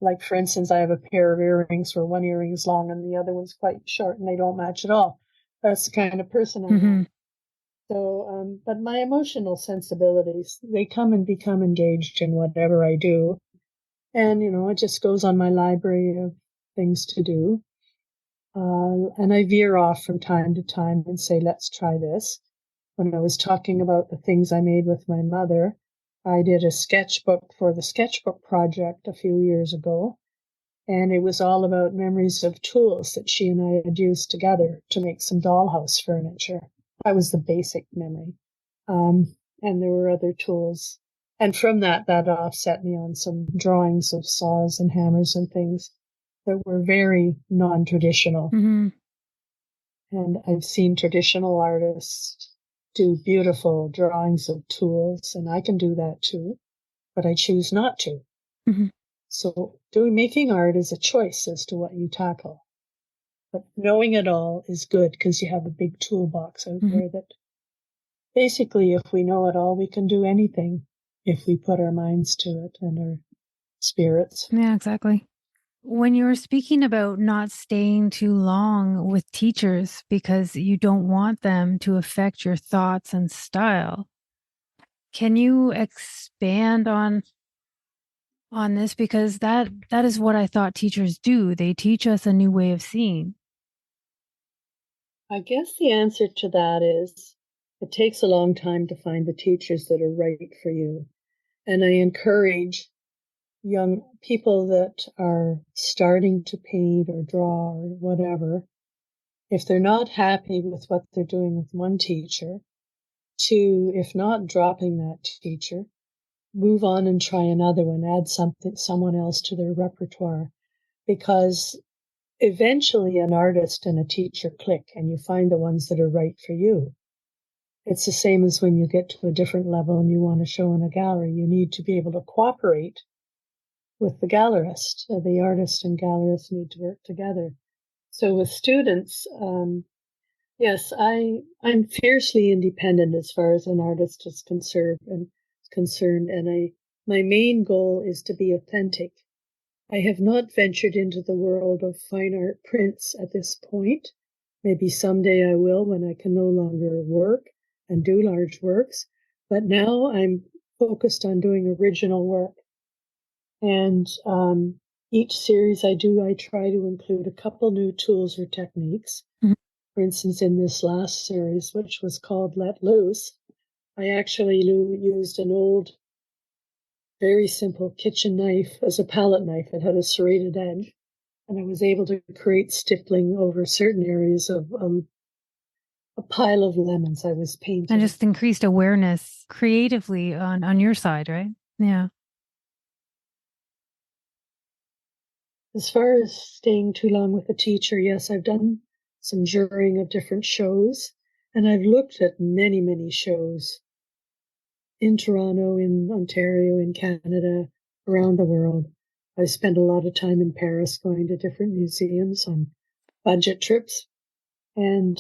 like, for instance, I have a pair of earrings where one earring is long and the other one's quite short and they don't match at all. That's the kind of person I am. So, but my emotional sensibilities, they come and become engaged in whatever I do. And, it just goes on my library of things to do. And I veer off from time to time and say, let's try this. When I was talking about the things I made with my mother, I did a sketchbook for the sketchbook project a few years ago. And it was all about memories of tools that she and I had used together to make some dollhouse furniture. That was the basic memory. And there were other tools. And from that offset me on some drawings of saws and hammers and things that were very non-traditional. Mm-hmm. And I've seen traditional artists do beautiful drawings of tools, and I can do that too, but I choose not to. Mm-hmm. So making art is a choice as to what you tackle. But knowing it all is good because you have a big toolbox out there that basically, if we know it all, we can do anything if we put our minds to it and our spirits. Yeah, exactly. When you were speaking about not staying too long with teachers because you don't want them to affect your thoughts and style, can you expand on this? Because that is what I thought teachers do. They teach us a new way of seeing. I guess the answer to that is it takes a long time to find the teachers that are right for you. And I encourage young people that are starting to paint or draw or whatever, if they're not happy with what they're doing with one teacher, to, if not dropping that teacher, move on and try another one, add someone else to their repertoire. Because eventually an artist and a teacher click and you find the ones that are right for you. It's the same as when you get to a different level and you want to show in a gallery. You need to be able to cooperate with the gallerist. The artist and gallerist need to work together. So with students, yes, I'm fiercely independent as far as an artist is concerned, and my main goal is to be authentic. I have not ventured into the world of fine art prints at this point. Maybe someday I will when I can no longer work and do large works. But now I'm focused on doing original work. And each series I do, I try to include a couple new tools or techniques. Mhm. For For instance, in this last series, which was called Let Loose, I actually used an old, very simple kitchen knife as a palette knife. It had a serrated edge, and I was able to create stippling over certain areas of a pile of lemons I was painting. And just increased awareness creatively on your side, right? Yeah. As far as staying too long with a teacher, yes, I've done some jurying of different shows, and I've looked at many, many shows in Toronto, in Ontario, in Canada, around the world. I spent a lot of time in Paris going to different museums on budget trips, and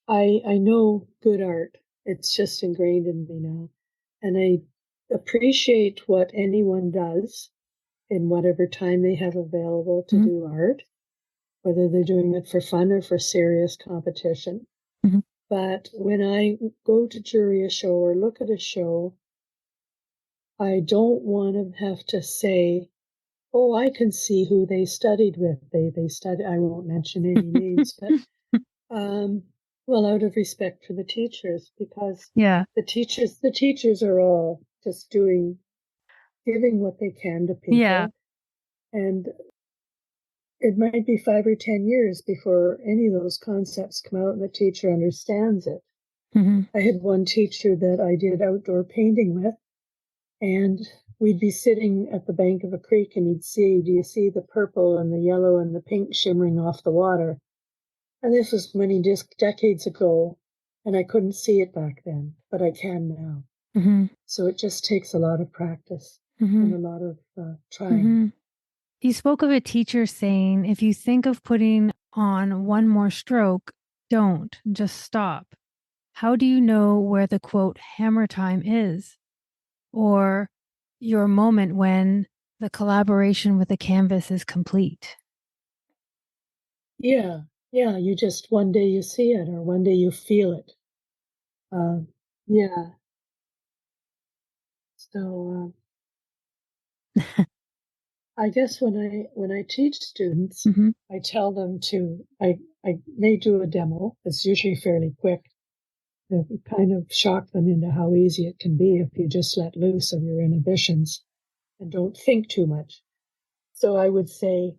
I know good art. It's just ingrained in me now, and I appreciate what anyone does in whatever time they have available to do art, whether they're doing it for fun or for serious competition. Mm-hmm. But when I go to jury a show or look at a show, I don't want to have to say, oh, I can see who they studied with. They studied, I won't mention any names, but well, out of respect for the teachers, because the teachers are all just giving what they can to people. Yeah. And it might be 5 or 10 years before any of those concepts come out and the teacher understands it. Mm-hmm. I had one teacher that I did outdoor painting with, and we'd be sitting at the bank of a creek and he'd say, do you see the purple and the yellow and the pink shimmering off the water? And this was many decades ago, and I couldn't see it back then, but I can now. Mm-hmm. So it just takes a lot of practice and a lot of trying. Mm-hmm. You spoke of a teacher saying, if you think of putting on one more stroke, don't, just stop. How do you know where the quote hammer time is? Or your moment when the collaboration with the canvas is complete? Yeah, you just, one day you see it or one day you feel it. Yeah. So I guess when I teach students, I tell them I may do a demo. It's usually fairly quick to kind of shock them into how easy it can be if you just let loose of your inhibitions and don't think too much. So I would say,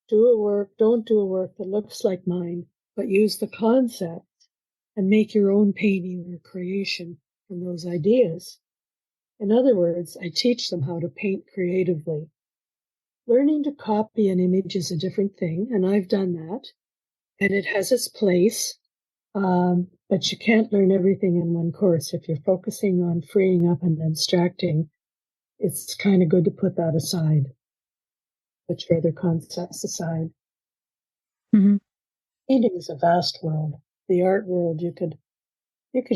don't do a work that looks like mine, but use the concept and make your own painting or creation from those ideas. In other words, I teach them how to paint creatively. Learning to copy an image is a different thing, and I've done that, and it has its place, but you can't learn everything in one course. If you're focusing on freeing up and abstracting, it's kind of good to put that aside, put your other concepts aside. Mm-hmm. Painting is a vast world. The art world, you could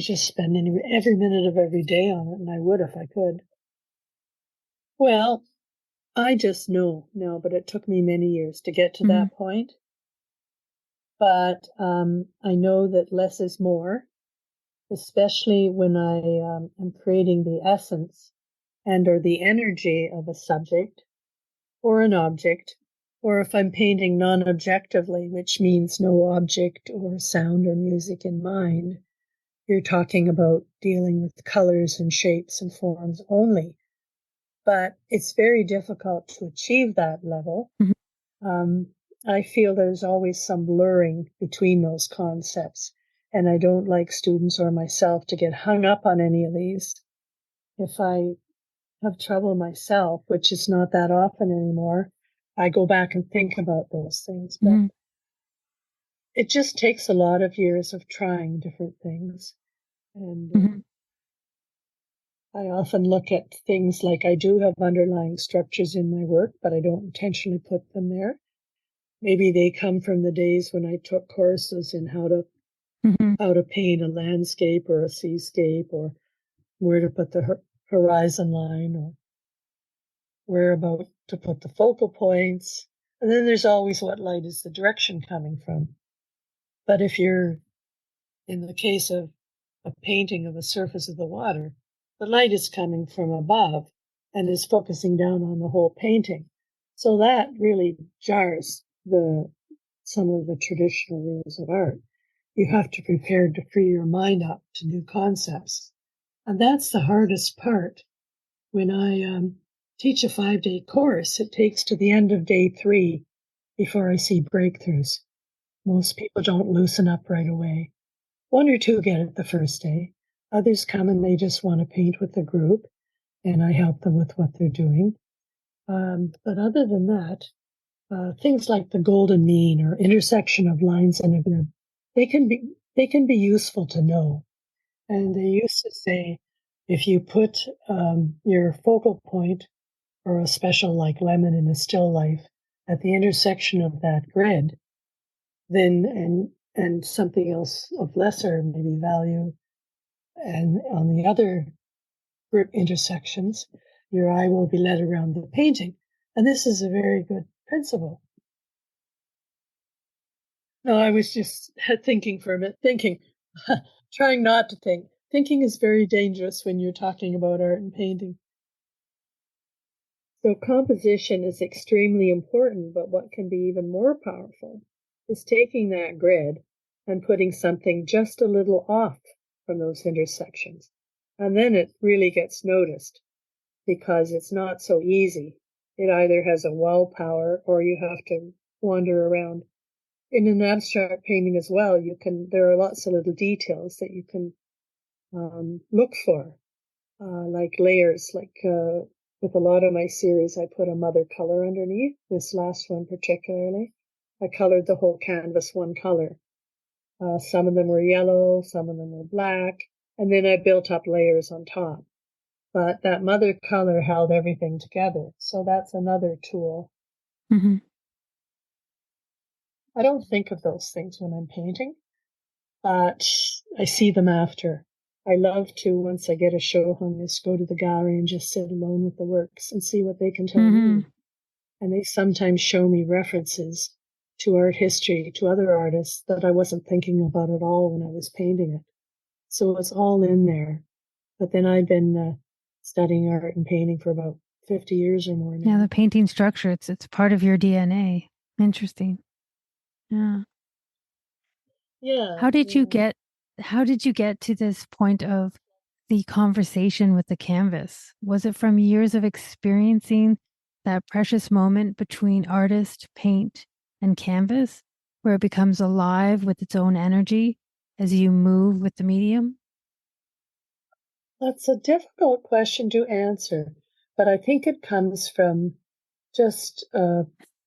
just spend every minute of every day on it, and I would if I could. Well, I just know now, but it took me many years to get to that point. But I know that less is more, especially when I am creating the essence and or the energy of a subject or an object, or if I'm painting non-objectively, which means no object or sound or music in mind. You're talking about dealing with colors and shapes and forms only. But it's very difficult to achieve that level. I feel there's always some blurring between those concepts, and I don't like students or myself to get hung up on any of these. If I have trouble myself, which is not that often anymore, I go back and think about those things. But it just takes a lot of years of trying different things. And I often look at things like I do have underlying structures in my work, but I don't intentionally put them there. Maybe they come from the days when I took courses in how to paint a landscape or a seascape, or where to put the horizon line, or where about to put the focal points. And then there's always what light is the direction coming from. But if you're, in the case of a painting of a surface of the water, the light is coming from above and is focusing down on the whole painting. So that really jars the some of the traditional rules of art. You have to prepare to free your mind up to new concepts. And that's the hardest part. When I teach a 5-day course, it takes to the end of day 3 before I see breakthroughs. Most people don't loosen up right away. 1 or 2 get it the first day. Others come and they just want to paint with the group, and I help them with what they're doing. But other than that, things like the golden mean or intersection of lines in a grid, they can be useful to know. And they used to say, if you put your focal point or a special like lemon in a still life at the intersection of that grid, then and something else of lesser maybe value, and on the other grip intersections, your eye will be led around the painting. And this is a very good principle. No, I was just thinking for a minute, trying not to think. Thinking is very dangerous when you're talking about art and painting. So composition is extremely important, but what can be even more powerful is taking that grid and putting something just a little off from those intersections. And then it really gets noticed because it's not so easy. It either has a wow power or you have to wander around. In an abstract painting as well, there are lots of little details that you can look for, like layers, with a lot of my series, I put a mother color underneath. This last one particularly, I colored the whole canvas one color. Some of them were yellow, some of them were black, and then I built up layers on top. But that mother color held everything together. So that's another tool. Mm-hmm. I don't think of those things when I'm painting, but I see them after. I love to, once I get a show hung, just go to the gallery and just sit alone with the works and see what they can tell me. And they sometimes show me references to art history, to other artists that I wasn't thinking about at all when I was painting it. So it's all in there. But then I've been studying art and painting for about 50 years or more now. Yeah, the painting structure, it's part of your DNA. Interesting. Yeah. Yeah. How did you get to this point of the conversation with the canvas? Was it from years of experiencing that precious moment between artist, paint, and canvas, where it becomes alive with its own energy as you move with the medium? That's a difficult question to answer, but I think it comes from just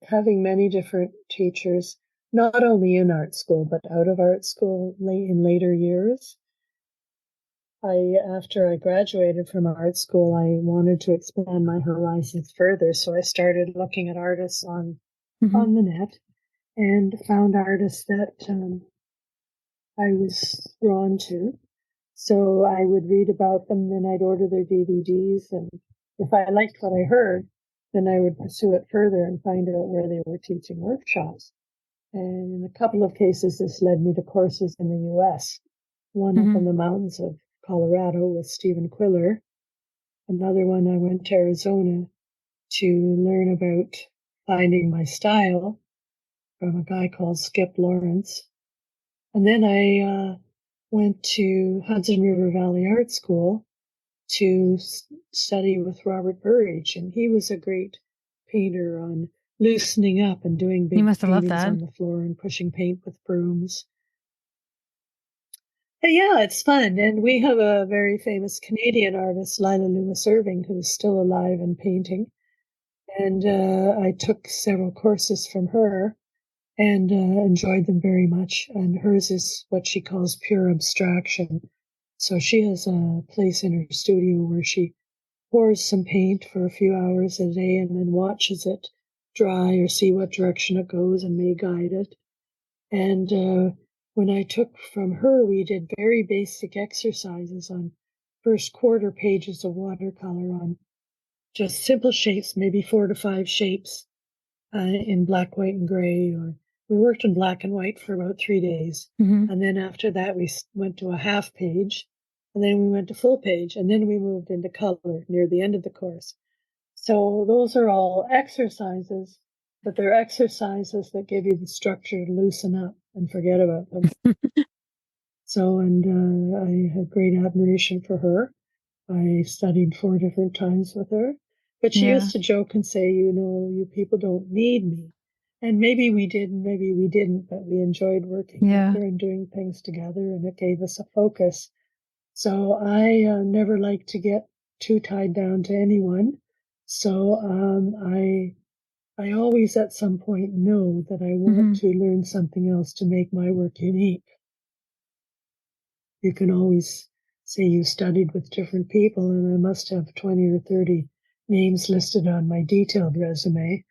having many different teachers, not only in art school, but out of art school in later years. After I graduated from art school, I wanted to expand my horizons further, so I started looking at artists on the net and found artists that I was drawn to. So I would read about them, then I'd order their DVDs, and if I liked what I heard, then I would pursue it further and find out where they were teaching workshops. And in a couple of cases, this led me to courses in the US. One up in the mountains of Colorado with Stephen Quiller. Another one, I went to Arizona to learn about finding my style from a guy called Skip Lawrence. And then I went to Hudson River Valley Art School to study with Robert Burridge, and he was a great painter on loosening up and doing big paintings on the floor and pushing paint with brooms. But yeah, it's fun. And we have a very famous Canadian artist, Lila Lewis Irving, who's still alive and painting. And I took several courses from her and enjoyed them very much. And hers is what she calls pure abstraction. So she has a place in her studio where she pours some paint for a few hours a day and then watches it dry or see what direction it goes and may guide it. And when I took from her, we did very basic exercises on first quarter pages of watercolor on just simple shapes, maybe 4 to 5 shapes in black, white, and gray. Or we worked in black and white for about 3 days. And then after that, we went to a half page. And then we went to full page. And then we moved into color near the end of the course. So those are all exercises but they're exercises that give you the structure to loosen up and forget about them. So, and I have great admiration for her. I studied 4 different times with her, but she Yeah. used to joke and say, you people don't need me. And maybe we did, and maybe we didn't, but we enjoyed working with Yeah. her and doing things together, and it gave us a focus. So I never like to get too tied down to anyone. So I always at some point know that I want to learn something else to make my work unique. You can always say you studied with different people, and I must have 20 or 30 names listed on my detailed resume.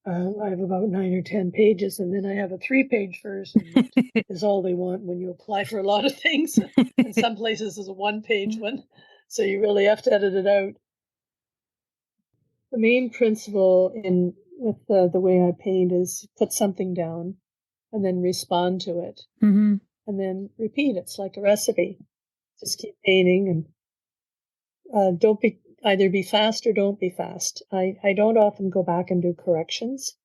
I have about 9 or 10 pages, and then I have a 3-page version that is all they want when you apply for a lot of things. In some places, is a 1-page one, so you really have to edit it out. The main principle with the way I paint is put something down and then respond to it, and then repeat. It's like a recipe. Just keep painting, and don't be either be fast or don't be fast. I don't often go back and do corrections.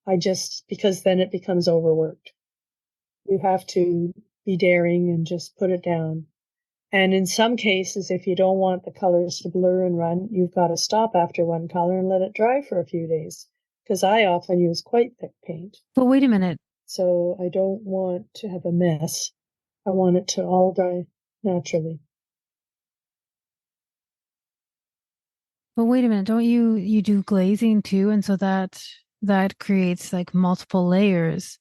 Because then it becomes overworked. You have to be daring and just put it down. And in some cases, if you don't want the colors to blur and run, you've got to stop after one color and let it dry for a few days. Because I often use quite thick paint. But wait a minute. So I don't want to have a mess. I want it to all dry naturally. But wait a minute. Don't you do glazing too? And so that creates like multiple layers.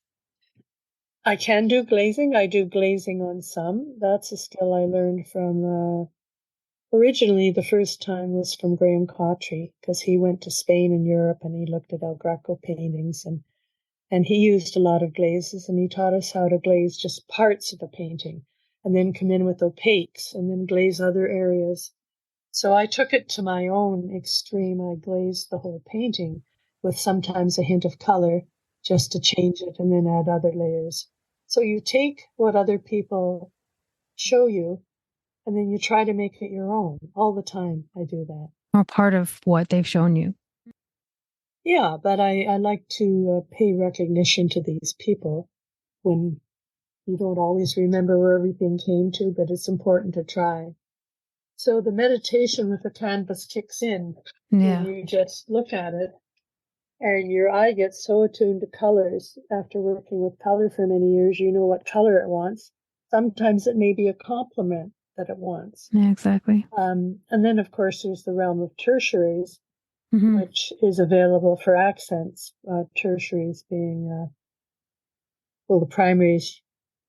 I can do glazing. I do glazing on some. That's a skill I learned from originally, the first time was from Graham Cawtrey, because he went to Spain and Europe and he looked at El Greco paintings, and he used a lot of glazes, and he taught us how to glaze just parts of the painting and then come in with opaques and then glaze other areas. So I took it to my own extreme. I glazed the whole painting with sometimes a hint of color just to change it and then add other layers. So you take what other people show you and then you try to make it your own. All the time I do that. Or part of what they've shown you. Yeah, but I like to pay recognition to these people when you don't always remember where everything came to, but it's important to try. So the meditation with the canvas kicks in when you just look at it, and your eye gets so attuned to colors. After working with color for many years, you know what color it wants. Sometimes it may be a compliment that it wants. Yeah, exactly. And then, of course, there's the realm of tertiaries, Mm-hmm. which is available for accents. Tertiaries being, the primaries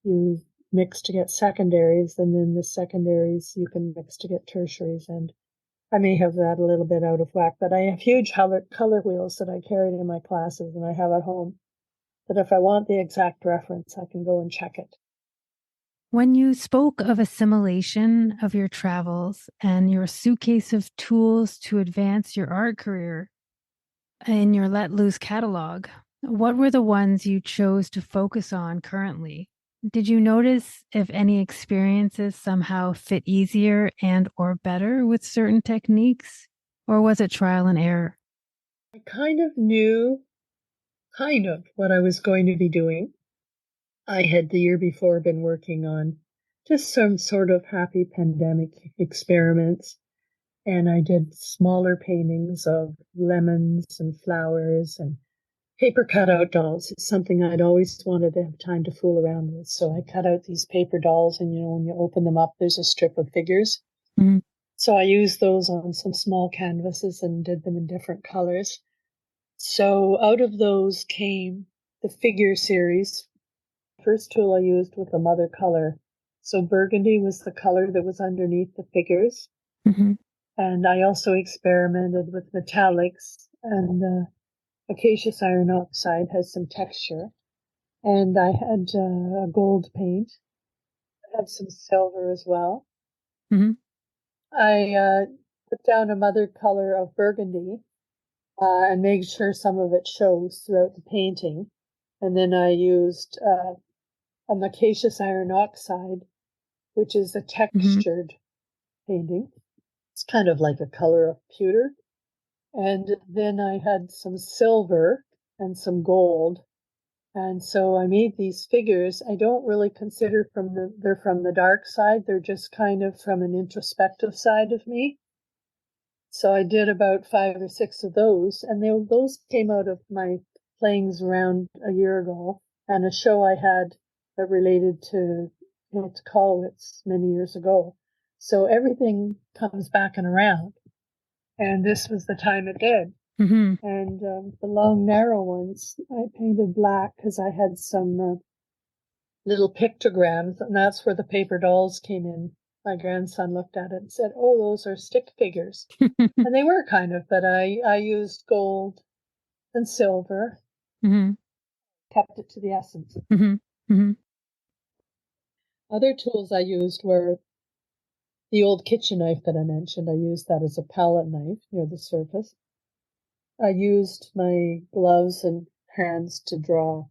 you mix to get secondaries, and then the secondaries you can mix to get tertiaries. And I may have that a little bit out of whack, but I have huge color wheels that I carried in my classes and I have at home, that if I want the exact reference, I can go and check it. When you spoke of assimilation of your travels and your suitcase of tools to advance your art career in your Let Loose catalog, what were the ones you chose to focus on currently? Did you notice if any experiences somehow fit easier and or better with certain techniques, or was it trial and error? I kind of knew what I was going to be doing. I had the year before been working on just some sort of happy pandemic experiments, and I did smaller paintings of lemons and flowers and paper cutout dolls. It's something I'd always wanted to have time to fool around with. So I cut out these paper dolls, and when you open them up, there's a strip of figures. Mm-hmm. So I used those on some small canvases and did them in different colors. So out of those came the figure series. First tool I used was the mother color. So burgundy was the color that was underneath the figures. Mm-hmm. And I also experimented with metallics, and acacia iron oxide has some texture. And I had a gold paint. I had some silver as well. Mm-hmm. I put down a mother color of burgundy and made sure some of it shows throughout the painting. And then I used a acacia iron oxide, which is a textured painting. It's kind of like a color of pewter. And then I had some silver and some gold. And so I made these figures. I don't really consider they're from the dark side. They're just kind of from an introspective side of me. So I did about 5 or 6 of those, and those came out of my playings around a year ago, and a show I had that related to Collowitz many years ago. So everything comes back and around, and this was the time it did. Mm-hmm. And the long, narrow ones I painted black because I had some little pictograms, and that's where the paper dolls came in. My grandson looked at it and said, "Oh, those are stick figures." And they were kind of, but I used gold and silver, Mm-hmm. kept it to the essence. Mm-hmm. Mm-hmm. Other tools I used were the old kitchen knife that I mentioned. I used that as a palette knife near the surface. I used my gloves and hands to draw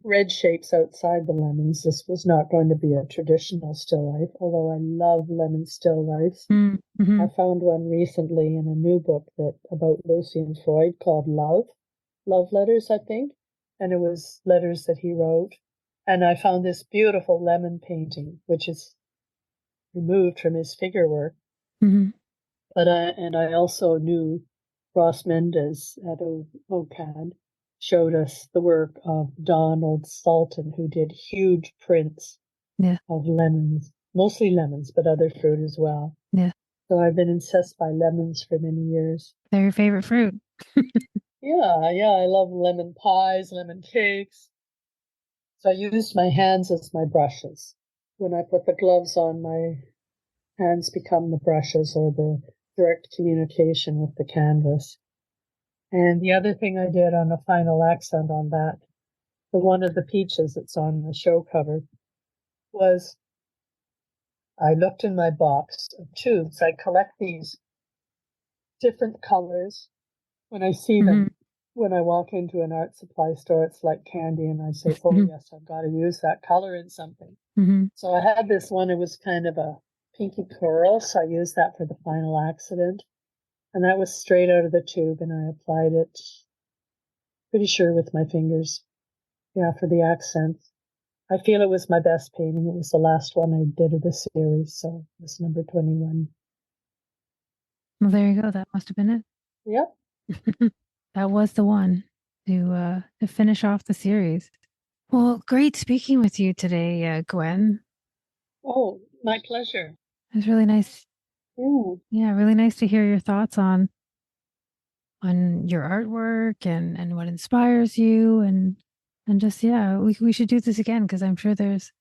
red shapes outside the lemons. This was not going to be a traditional still life, although I love lemon still lifes. Mm-hmm. I found one recently in a new book about Lucy and Freud called Love Letters, I think, and it was letters that he wrote. And I found this beautiful lemon painting, which is removed from his figure work. Mm-hmm. But I also knew Ross Mendez at OCAD showed us the work of Donald Salton, who did huge prints of lemons, mostly lemons, but other fruit as well. Yeah. So I've been obsessed by lemons for many years. They're your favorite fruit. Yeah, I love lemon pies, lemon cakes. So I used my hands as my brushes. When I put the gloves on, my hands become the brushes or the direct communication with the canvas. And the other thing I did on the final accent on that, the one of the peaches that's on the show cover, was I looked in my box of tubes. I collect these different colors. When I see them, when I walk into an art supply store, it's like candy, and I say, "Oh yes, I've got to use that color in something." Mm-hmm. So I had this one. It was kind of a pinky coral, so I used that for the final accident. And that was straight out of the tube, and I applied it, pretty sure with my fingers. Yeah, for the accents. I feel it was my best painting. It was the last one I did of the series, so it was number 21. Well, there you go. That must have been it. Yep. That was the one to finish off the series. Well, great speaking with you today, Gwen. Oh, my pleasure. It was really nice. Yeah. Yeah, really nice to hear your thoughts on your artwork and what inspires you and just we should do this again because I'm sure there's,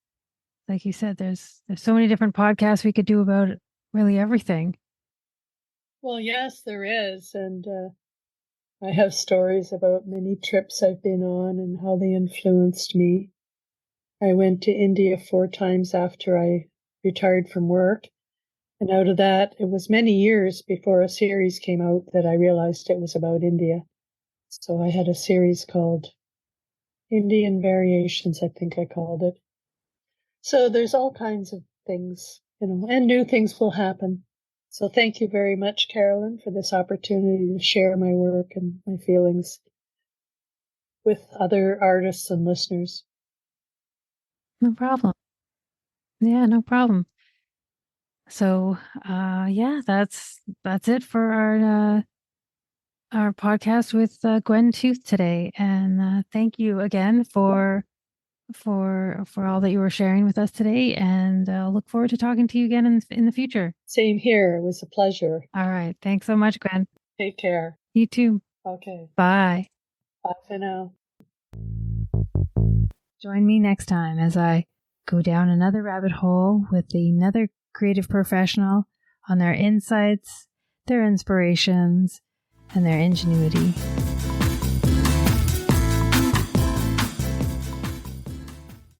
like you said, there's so many different podcasts we could do about really everything. Well, yes, there is, and I have stories about many trips I've been on and how they influenced me. I went to India 4 times after I retired from work. And out of that, it was many years before a series came out that I realized it was about India. So I had a series called Indian Variations, I think I called it. So there's all kinds of things, and new things will happen. So thank you very much, Carolyn, for this opportunity to share my work and my feelings with other artists and listeners. No problem. Yeah, no problem. So, that's it for our podcast with Gwen Tooth today. And thank you again for all that you were sharing with us today. And look forward to talking to you again in the future. Same here. It was a pleasure. All right. Thanks so much, Gwen. Take care. You too. Okay. Bye. Bye for now. Join me next time as I go down another rabbit hole with another creative professional on their insights, their inspirations, and their ingenuity.